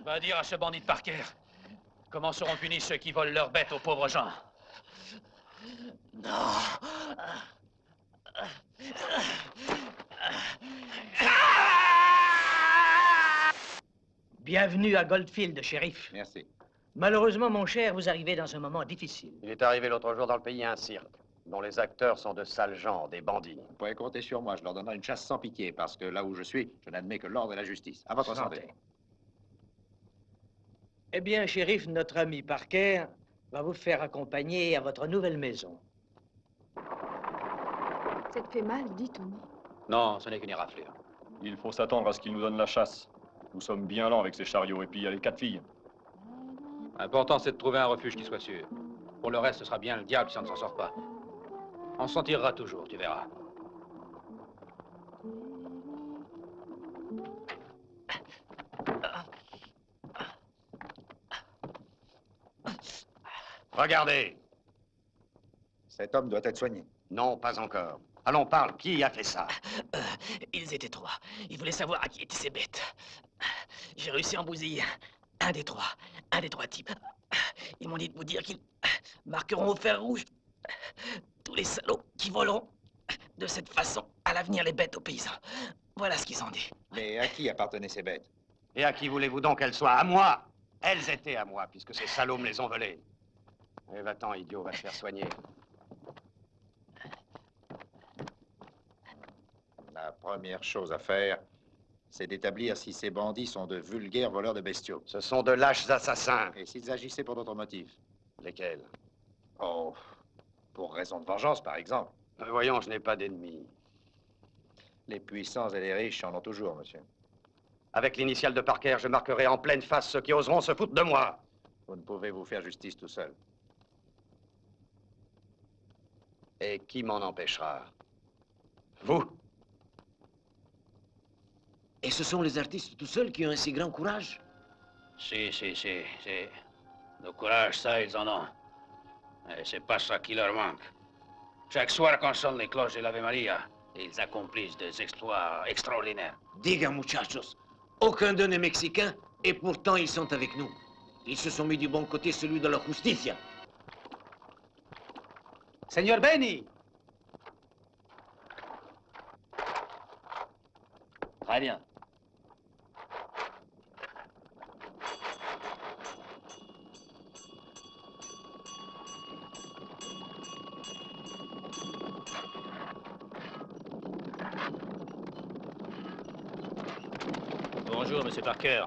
Va dire à ce bandit de Parker comment seront punis ceux qui volent leurs bêtes aux pauvres gens. Non. Bienvenue à Goldfield, shérif. Merci. Malheureusement, mon cher, vous arrivez dans un moment difficile. Il est arrivé l'autre jour dans le pays un cirque, dont les acteurs sont de sales gens, des bandits. Vous pouvez compter sur moi, je leur donnerai une chasse sans pitié, parce que là où je suis, je n'admets que l'ordre et la justice. À votre santé. Eh bien, shérif, notre ami Parker va vous faire accompagner à votre nouvelle maison. Ça te fait mal, dis, Tony. Non, ce n'est qu'une éraflure. Il faut s'attendre à ce qu'il nous donne la chasse. Nous sommes bien lents avec ces chariots, et puis il y a les 4 filles. L'important, c'est de trouver un refuge qui soit sûr. Pour le reste, ce sera bien le diable si on ne s'en sort pas. On s'en tirera toujours, tu verras. Regardez. Cet homme doit être soigné. Non, pas encore. Allons, parle. Qui a fait ça? Ils étaient 3. Ils voulaient savoir à qui étaient ces bêtes. J'ai réussi à embousiller un des trois types. Ils m'ont dit de vous dire qu'ils marqueront au fer rouge tous les salauds qui voleront de cette façon à l'avenir les bêtes aux paysans. Voilà ce qu'ils ont dit. Mais à qui appartenaient ces bêtes? Et à qui voulez-vous donc qu'elles soient? À moi. Elles étaient à moi, puisque ces salauds me les ont volées. Et va-t'en, idiot, va te faire soigner. La première chose à faire, c'est d'établir si ces bandits sont de vulgaires voleurs de bestiaux. Ce sont de lâches assassins. Et s'ils agissaient pour d'autres motifs? Lesquels? Oh, pour raison de vengeance, par exemple. Voyons, je n'ai pas d'ennemis. Les puissants et les riches en ont toujours, monsieur. Avec l'initiale de Parker, je marquerai en pleine face ceux qui oseront se foutre de moi. Vous ne pouvez vous faire justice tout seul. Et qui m'en empêchera? Vous? Et ce sont les artistes tout seuls qui ont un si grand courage? Si. Le courage, ça, ils en ont. Et c'est pas ça qui leur manque. Chaque soir, quand sonnent les cloches de l'Ave Maria, ils accomplissent des exploits extraordinaires. Diga, muchachos, aucun d'eux n'est mexicain, et pourtant ils sont avec nous. Ils se sont mis du bon côté, celui de la justicia. Señor Benny! Très bien. Bonjour, Monsieur Parker.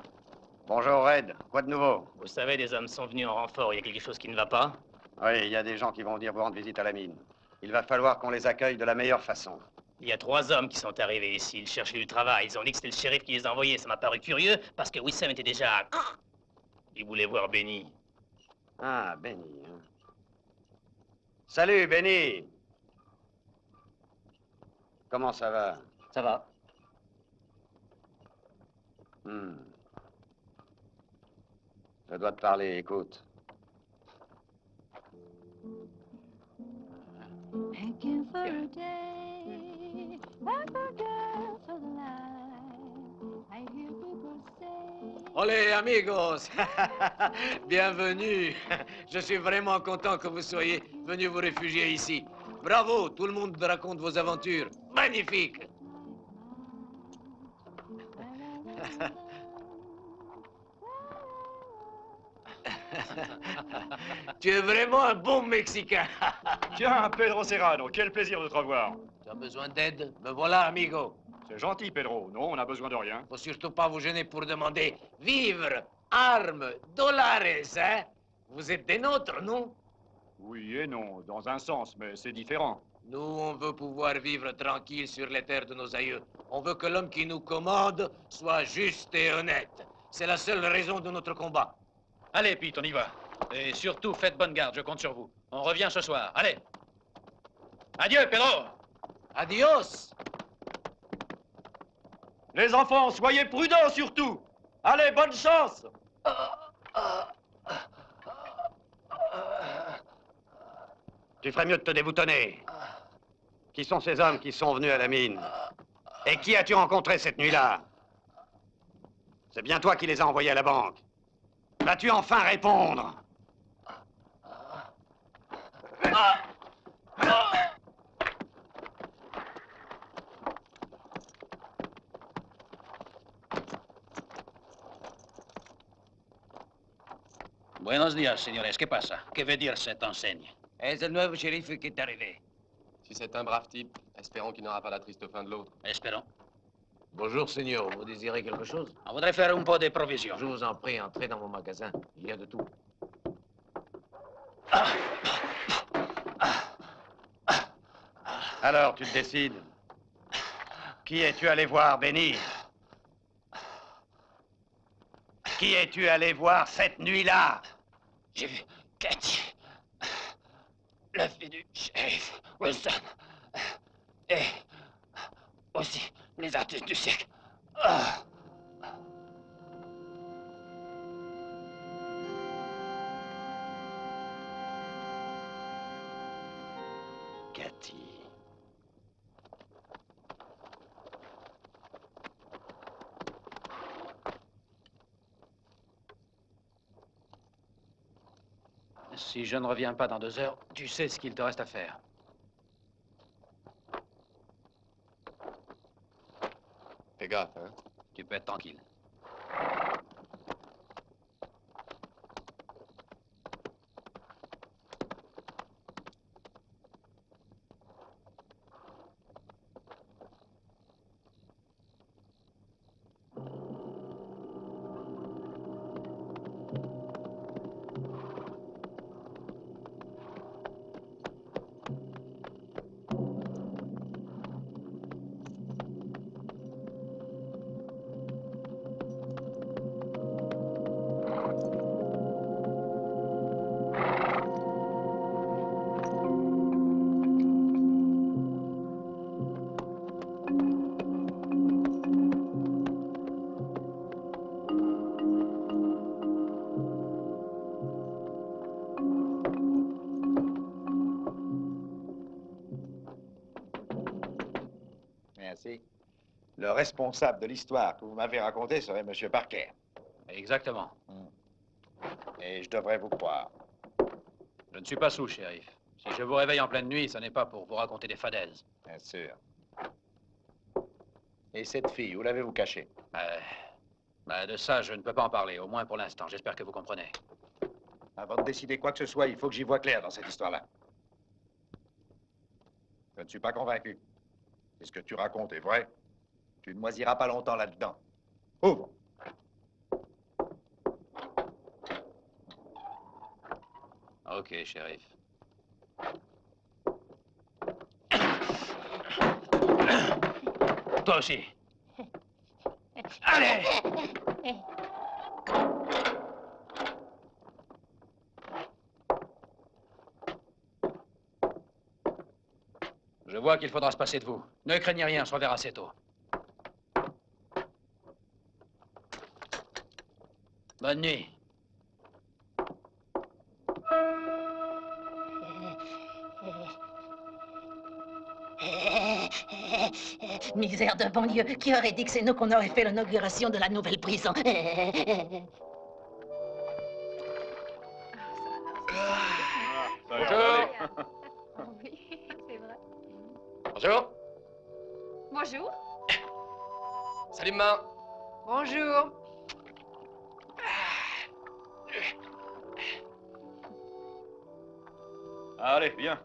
Bonjour, Red. Quoi de nouveau? Vous savez, des hommes sont venus en renfort. Il y a quelque chose qui ne va pas? Oui, il y a des gens qui vont venir vous rendre visite à la mine. Il va falloir qu'on les accueille de la meilleure façon. Il y a 3 hommes qui sont arrivés ici. Ils cherchaient du travail. Ils ont dit que c'était le shérif qui les a envoyés. Ça m'a paru curieux parce que Wissam était déjà... Il voulait voir Benny. Ah, Benny. Hein. Salut, Benny. Comment ça va? Ça va. Je dois te parler, écoute. Thank you for a day, I forgot for life. I hear people say. Olé, amigos! Bienvenue! Je suis vraiment content que vous soyez venus vous réfugier ici. Bravo! Tout le monde raconte vos aventures. Magnifique! Tu es vraiment un bon Mexicain. Tiens, Pedro Serrano, quel plaisir de te revoir. Tu as besoin d'aide? Me voilà, amigo. C'est gentil, Pedro. Non, on n'a besoin de rien. Faut surtout pas vous gêner pour demander vivres, armes, dollars, hein? Vous êtes des nôtres, non? Oui et non, dans un sens, mais c'est différent. Nous, on veut pouvoir vivre tranquille sur les terres de nos aïeux. On veut que l'homme qui nous commande soit juste et honnête. C'est la seule raison de notre combat. Allez, Pete, on y va. Et surtout, faites bonne garde, je compte sur vous. On revient ce soir. Allez. Adieu, Pedro. Adios. Les enfants, soyez prudents surtout. Allez, bonne chance. Tu ferais mieux de te déboutonner. Qui sont ces hommes qui sont venus à la mine? Et qui as-tu rencontré cette nuit-là? C'est bien toi qui les as envoyés à la banque. Vas-tu enfin répondre? Buenos días, señores. ¿Qué pasa? ¿Qué veut dire cette enseigne? Es el nuevo shérif qui est arrivé. Si c'est un brave type, espérons qu'il n'aura pas la triste fin de l'autre. Espérons. Bonjour, Seigneur. Vous désirez quelque chose? On voudrait faire un peu de provisions. Je vous en prie, entrez dans mon magasin. Il y a de tout. Alors, tu te décides. Qui es-tu allé voir, Benny? Qui es-tu allé voir cette nuit-là? J'ai vu Cathy, la fille du shérif Wilson, et aussi les artistes du siècle. Cathy. Si je ne reviens pas dans 2 heures, tu sais ce qu'il te reste à faire. Fais gaffe, hein? Tu peux être tranquille. Merci. Le responsable de l'histoire que vous m'avez racontée serait M. Parker. Exactement. Et je devrais vous croire. Je ne suis pas sous, shérif. Si je vous réveille en pleine nuit, ce n'est pas pour vous raconter des fadaises. Bien sûr. Et cette fille, où l'avez-vous cachée? De ça, je ne peux pas en parler, au moins pour l'instant. J'espère que vous comprenez. Avant de décider quoi que ce soit, il faut que j'y voie clair dans cette histoire-là. Je ne suis pas convaincu. Si ce que tu racontes est vrai, tu ne moisiras pas longtemps là-dedans. Ouvre! Ok, shérif. Toi aussi. Allez! Je vois qu'il faudra se passer de vous. Ne craignez rien, on se reverra assez tôt. Bonne nuit. Misère de banlieue, qui aurait dit que c'est nous qu'on aurait fait l'inauguration de la nouvelle prison? Bonjour. Oui, c'est vrai. Bonjour. Bonjour. Salut, maman. Bonjour. Allez, viens.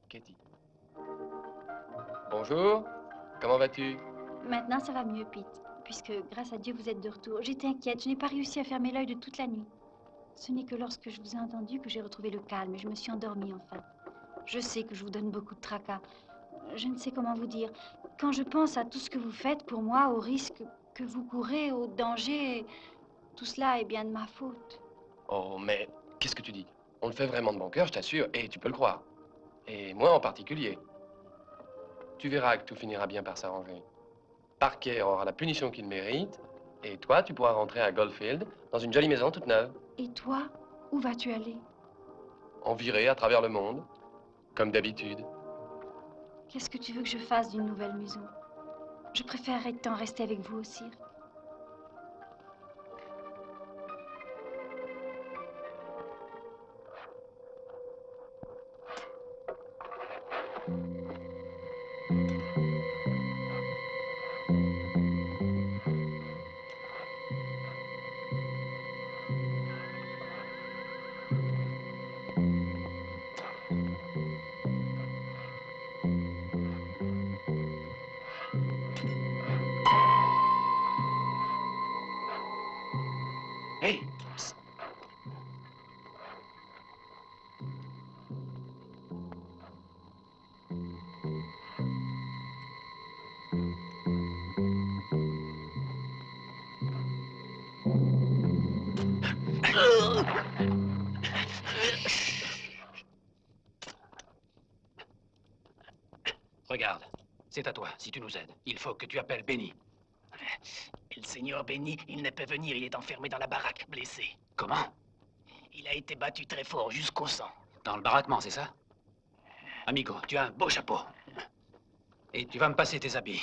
Katie. Bonjour. Comment vas-tu? Maintenant, ça va mieux, Pete. Puisque, grâce à Dieu, vous êtes de retour. J'étais inquiète. Je n'ai pas réussi à fermer l'œil de toute la nuit. Ce n'est que lorsque je vous ai entendu que j'ai retrouvé le calme et je me suis endormie, enfin. Je sais que je vous donne beaucoup de tracas. Je ne sais comment vous dire. Quand je pense à tout ce que vous faites pour moi, au risque que vous courez, au danger, tout cela est bien de ma faute. Oh, mais qu'est-ce que tu dis? On le fait vraiment de bon cœur, je t'assure, et tu peux le croire. Et moi en particulier. Tu verras que tout finira bien par s'arranger. Parker aura la punition qu'il mérite, et toi, tu pourras rentrer à Goldfield, dans une jolie maison toute neuve. Et toi, où vas-tu aller? En virée à travers le monde, comme d'habitude. Qu'est-ce que tu veux que je fasse d'une nouvelle maison? Je préférerais tant rester avec vous aussi. Hey! Regarde, c'est à toi, si tu nous aides. Il faut que tu appelles Benny. Et le seigneur Benny, il ne peut venir, il est enfermé dans la baraque, blessé. Comment? Il a été battu très fort, jusqu'au sang. Dans le baraquement, c'est ça? Amigo, tu as un beau chapeau. Et tu vas me passer tes habits.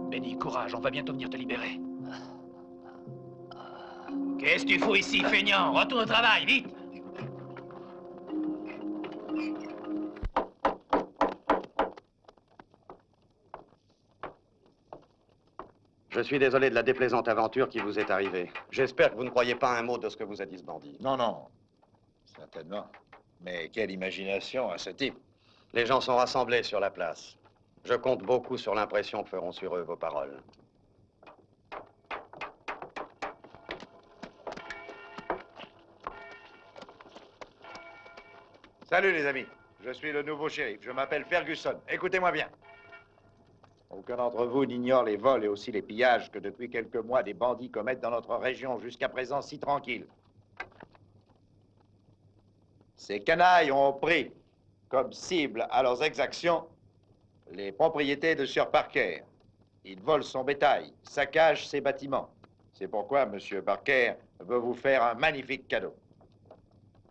Benny, courage, on va bientôt venir te libérer. Qu'est-ce que tu fous ici, feignant? Retourne au travail, vite! Je suis désolé de la déplaisante aventure qui vous est arrivée. J'espère que vous ne croyez pas un mot de ce que vous a dit ce bandit. Non, non. Certainement. Mais quelle imagination à ce type. Les gens sont rassemblés sur la place. Je compte beaucoup sur l'impression que feront sur eux vos paroles. Salut les amis. Je suis le nouveau shérif. Je m'appelle Ferguson. Écoutez-moi bien. Aucun d'entre vous n'ignore les vols et aussi les pillages que depuis quelques mois des bandits commettent dans notre région, jusqu'à présent si tranquille. Ces canailles ont pris comme cible à leurs exactions les propriétés de Sir Parker. Ils volent son bétail, saccagent ses bâtiments. C'est pourquoi M. Parker veut vous faire un magnifique cadeau.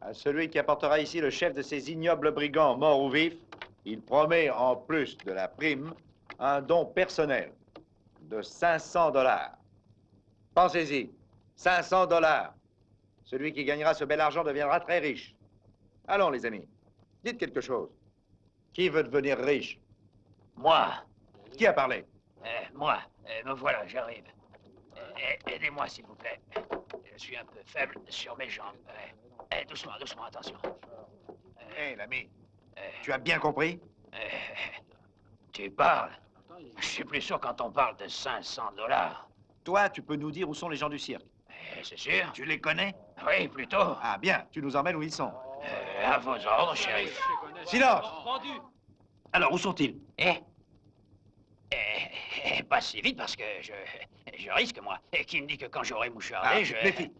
À celui qui apportera ici le chef de ces ignobles brigands, morts ou vifs, il promet, en plus de la prime, un don personnel de 500 $. Pensez-y, 500 $. Celui qui gagnera ce bel argent deviendra très riche. Allons, les amis, dites quelque chose. Qui veut devenir riche? Moi. Qui a parlé? Moi. Me voilà, j'arrive. Aidez-moi, s'il vous plaît. Je suis un peu faible sur mes jambes. Doucement, doucement, attention. Hé, l'ami, tu as bien compris? Tu parles? Je suis plus sûr quand on parle de 500 $. Toi, tu peux nous dire où sont les gens du cirque? C'est sûr. Tu les connais? Oui, plutôt. Ah, bien, tu nous emmènes où ils sont. À vos ordres, shérif. Silence! Alors, où sont-ils? Pas si vite parce que je risque, moi. Et qui me dit que quand j'aurai mouchardé, Ah, je... tu te méfies.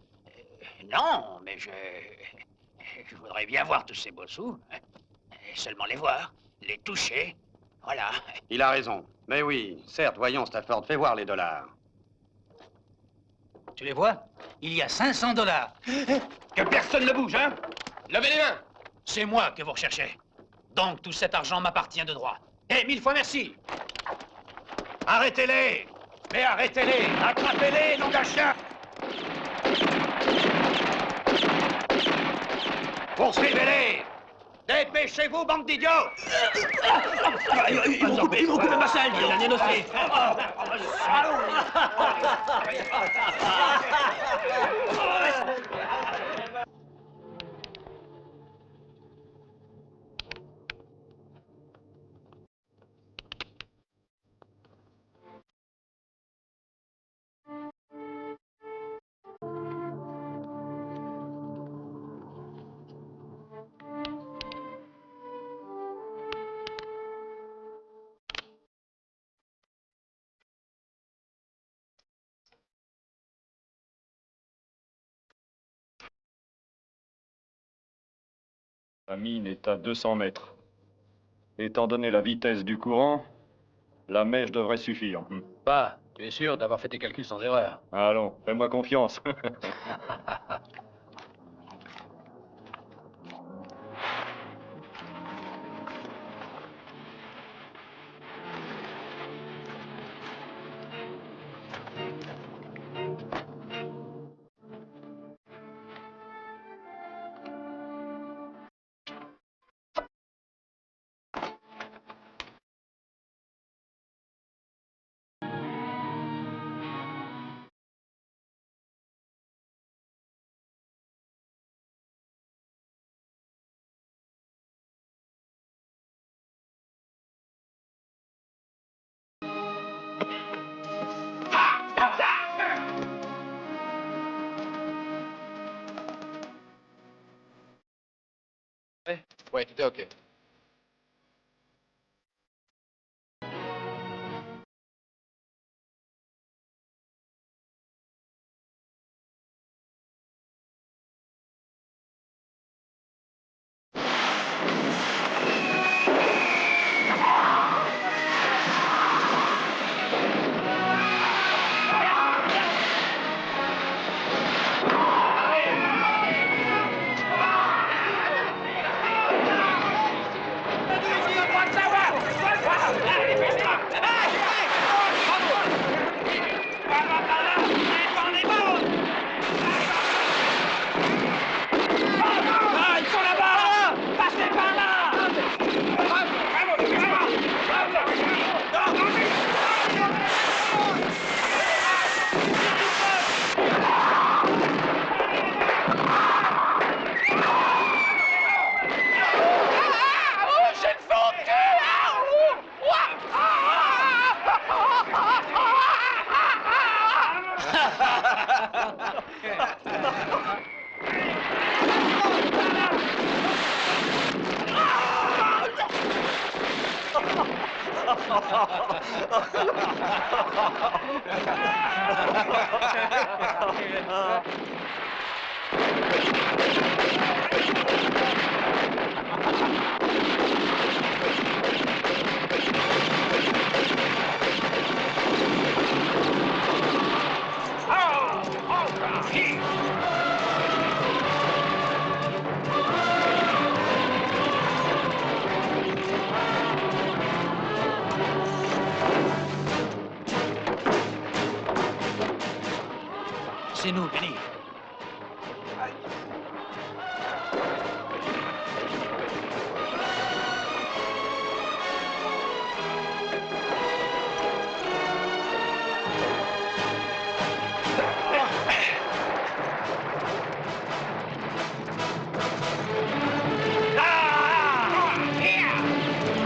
Non, mais je voudrais bien voir tous ces beaux sous. Seulement les voir, les toucher. Voilà. Il a raison. Mais oui, certes, voyons, Stafford, fais voir les dollars. Tu les vois? Il y a 500 $. Que personne ne bouge, hein? Levez les mains! C'est moi que vous recherchez. Donc tout cet argent m'appartient de droit. Et 1000 fois merci! Arrêtez-les! Mais arrêtez-les! Attrapez-les, nom d'un chien! Poursuivez-les! Dépêchez-vous, bande d'idiots! Ils vont couper ma selle, il a négocié. La mine est à 200 mètres. Étant donné la vitesse du courant, la mèche devrait suffire. Pas. Tu es sûr d'avoir fait tes calculs sans erreur? Allons, fais-moi confiance. Ouais, tout est OK.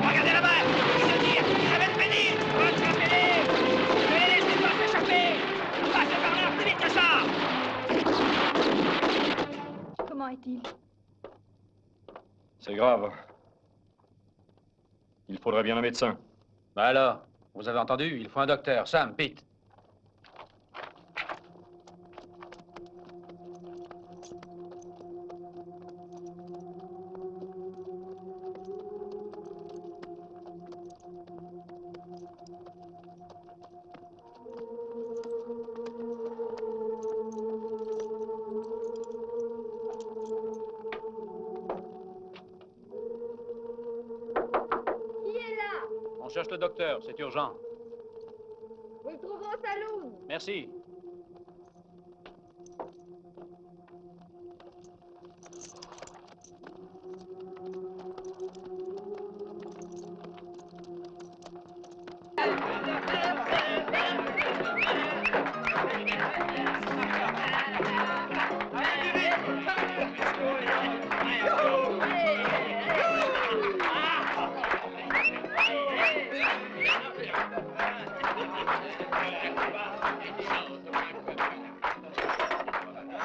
Regardez là-bas! Ils se tirent! Ça va être fini! Rattrapez-les! Ne les laissez pas s'échapper! Passez par là plus vite que ça! Comment est-il? C'est grave. Il faudrait bien un médecin. Bah alors, vous avez entendu? Il faut un docteur. Sam, Pete. Qui est là? On cherche le docteur, c'est urgent. Vous le trouvez au salon. Merci.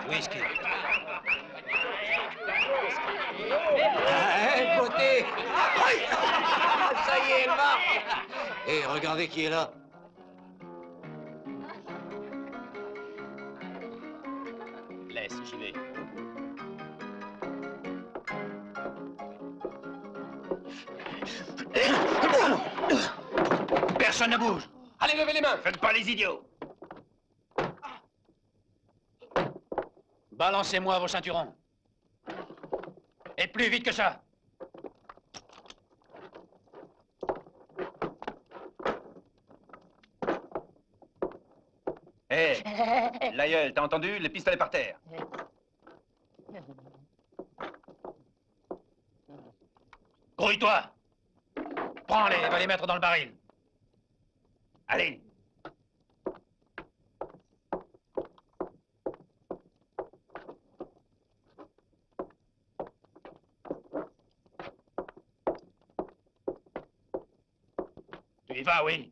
Whisky. Beauté! Ça y est, elle marche! Et regardez qui est là. Laisse, j'y vais. Personne ne bouge. Allez, levez les mains. Faites pas les idiots. Balancez-moi vos ceinturons. Et plus vite que ça. Hé, l'aïeul, t'as entendu? Les pistolets par terre. Grouille-toi. Prends-les, va les mettre dans le baril. Allez. Tu y vas, oui.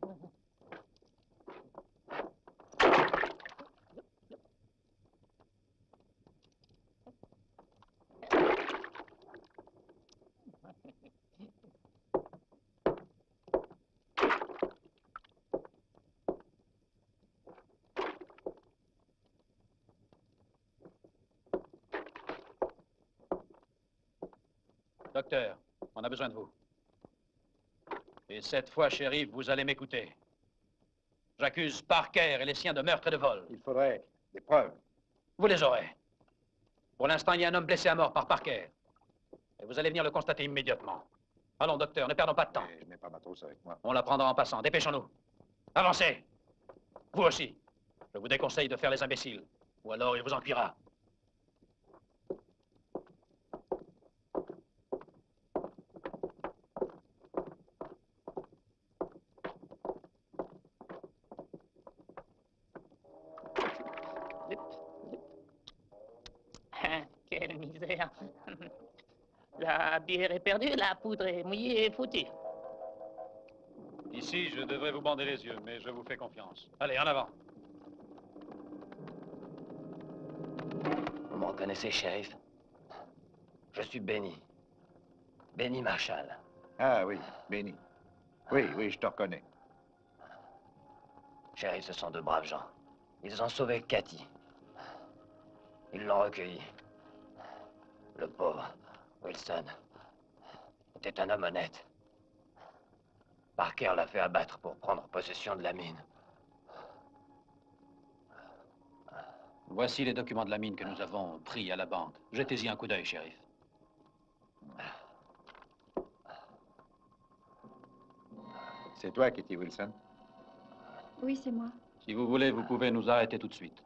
Docteur, on a besoin de vous. Et cette fois, shérif, vous allez m'écouter. J'accuse Parker et les siens de meurtre et de vol. Il faudrait des preuves. Vous les aurez. Pour l'instant, il y a un homme blessé à mort par Parker. Et vous allez venir le constater immédiatement. Allons, docteur, ne perdons pas de temps. Je n'ai pas ma trousse avec moi. On la prendra en passant. Dépêchons-nous. Avancez. Vous aussi. Je vous déconseille de faire les imbéciles. Ou alors il vous en cuira. Quelle misère. La bière est perdue, la poudre est mouillée et foutue. Ici, je devrais vous bander les yeux, mais je vous fais confiance. Allez, en avant. Vous me reconnaissez, shérif? Je suis Benny. Benny Marshall. Ah oui, Benny. Oui, oui, je te reconnais. Shérif, ce sont de braves gens. Ils ont sauvé Cathy. Ils l'ont recueilli. Le pauvre Wilson était un homme honnête. Parker l'a fait abattre pour prendre possession de la mine. Voici les documents de la mine que nous avons pris à la banque. Jetez-y un coup d'œil, shérif. C'est toi, Kitty Wilson? Oui, c'est moi. Si vous voulez, vous pouvez nous arrêter tout de suite.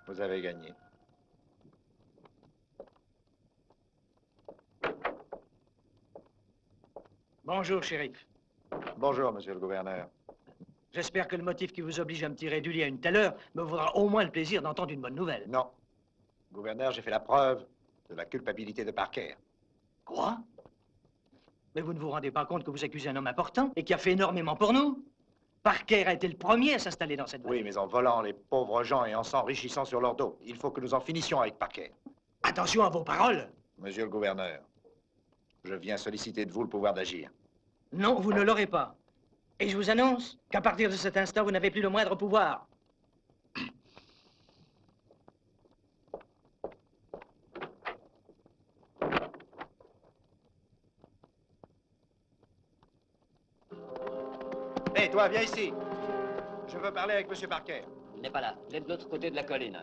Vous avez gagné. Bonjour, shérif. Bonjour, monsieur le gouverneur. J'espère que le motif qui vous oblige à me tirer du lit à une telle heure me vaudra au moins le plaisir d'entendre une bonne nouvelle. Non. Gouverneur, j'ai fait la preuve de la culpabilité de Parker. Quoi? Mais vous ne vous rendez pas compte que vous accusez un homme important et qui a fait énormément pour nous? Parker a été le premier à s'installer dans cette vallée. Oui, mais en volant les pauvres gens et en s'enrichissant sur leur dos. Il faut que nous en finissions avec Parker. Attention à vos paroles. Monsieur le gouverneur, je viens solliciter de vous le pouvoir d'agir. Non, vous ne l'aurez pas. Et je vous annonce qu'à partir de cet instant, vous n'avez plus le moindre pouvoir. Hé, toi, viens ici. Je veux parler avec monsieur Parker. Il n'est pas là. Il est de l'autre côté de la colline.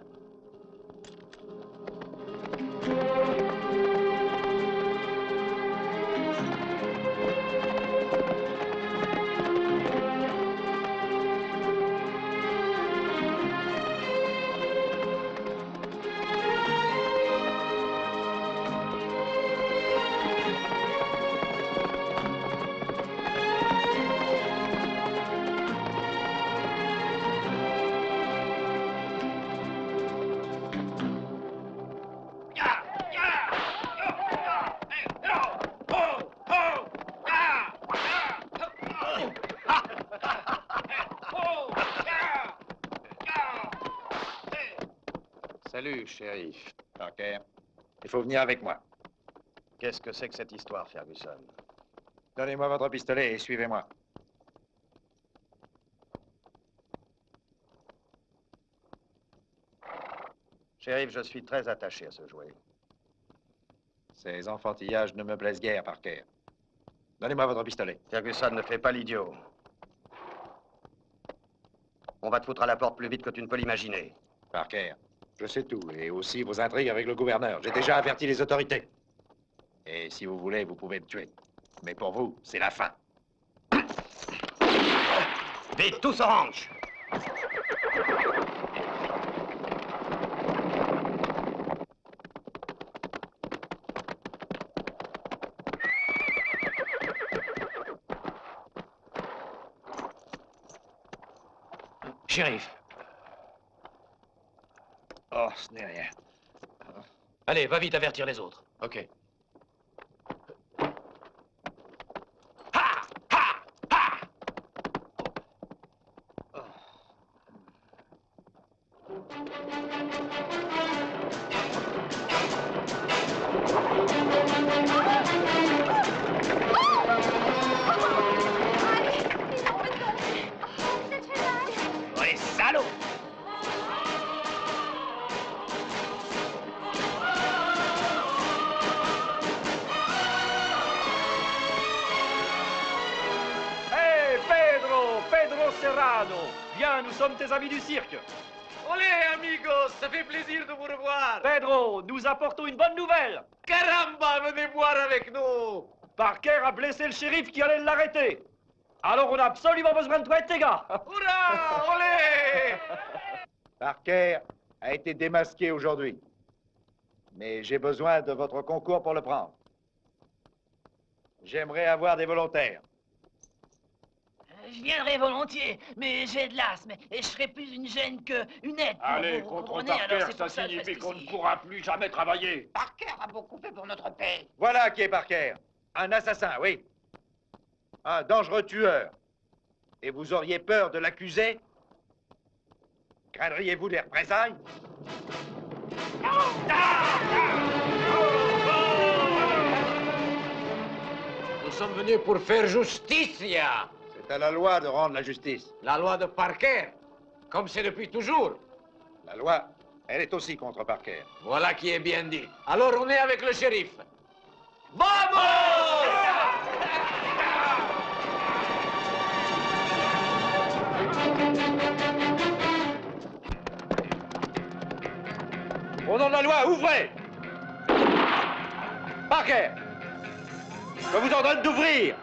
Salut, shérif. Parker, il faut venir avec moi. Qu'est-ce que c'est que cette histoire, Ferguson? Donnez-moi votre pistolet et suivez-moi. Shérif, je suis très attaché à ce jouet. Ces enfantillages ne me plaisent guère, Parker. Donnez-moi votre pistolet. Ferguson, ne fais pas l'idiot. On va te foutre à la porte plus vite que tu ne peux l'imaginer. Parker, je sais tout, et aussi vos intrigues avec le gouverneur. J'ai déjà averti les autorités. Et si vous voulez, vous pouvez me tuer. Mais pour vous, c'est la fin. Vite, tous orange! Shérif. Oh, ce n'est rien. Allez, va vite avertir les autres. OK. Oh, les salauds! Hé, Pedro Serrano! Viens, nous sommes tes amis du cirque. Olé, amigos, ça fait plaisir de vous revoir. Pedro, nous apportons une bonne nouvelle. Caramba, venez boire avec nous. Parker a blessé le shérif qui allait l'arrêter. Alors on a absolument besoin de toi et de tes gars. Hurrah, olé! Parker a été démasqué aujourd'hui. Mais j'ai besoin de votre concours pour le prendre. J'aimerais avoir des volontaires. Je viendrai volontiers, mais j'ai de l'asthme et je serai plus une gêne qu'une aide. Allez, vous contre comprenez, alors Parker, c'est pour ça que je signifie reste qu'on ne ici. pourra plus jamais travailler. Parker a beaucoup fait pour notre pays. Voilà qui est Parker. Un assassin, oui. Un dangereux tueur. Et vous auriez peur de l'accuser? Craindriez-vous des représailles? Nous sommes venus pour faire justicia. C'est à la loi de rendre la justice. La loi de Parker, comme c'est depuis toujours. La loi, elle est aussi contre Parker. Voilà qui est bien dit. Alors on est avec le shérif. Vamos! Au nom de la loi, ouvrez! Parker! Je vous ordonne d'ouvrir!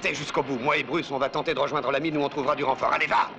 Restez jusqu'au bout. Moi et Bruce, on va tenter de rejoindre la mine où on trouvera du renfort. Allez, va!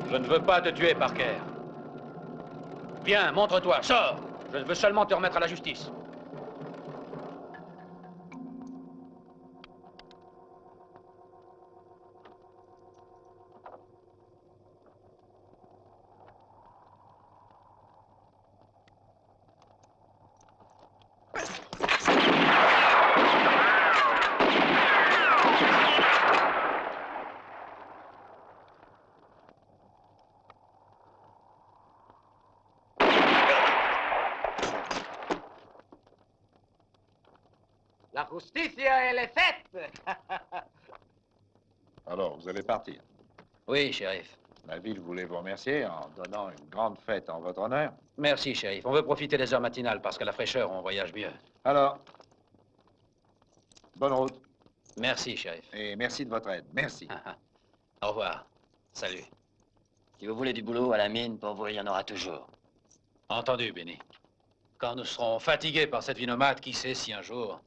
Je ne veux pas te tuer, Parker. Viens, montre-toi, sors. Je veux seulement te remettre à la justice. La justicia, elle est faite. Alors, vous allez partir. Oui, shérif. La ville voulait vous remercier en donnant une grande fête en votre honneur. Merci, shérif. On veut profiter des heures matinales parce qu'à la fraîcheur, on voyage mieux. Alors, bonne route. Merci, shérif. Et merci de votre aide. Merci. Au revoir. Salut. Si vous voulez du boulot à la mine, pour vous, il y en aura toujours. Entendu, Benny. Quand nous serons fatigués par cette vie nomade, qui sait si un jour...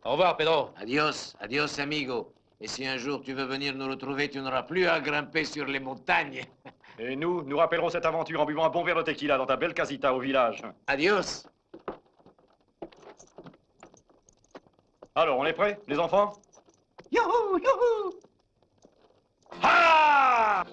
Au revoir, Pedro. Adios, adios, amigo. Et si un jour tu veux venir nous retrouver, tu n'auras plus à grimper sur les montagnes. Et nous rappellerons cette aventure en buvant un bon verre de tequila dans ta belle casita au village. Adios. Alors, on est prêts, les enfants? Youhou, youhou! Ah!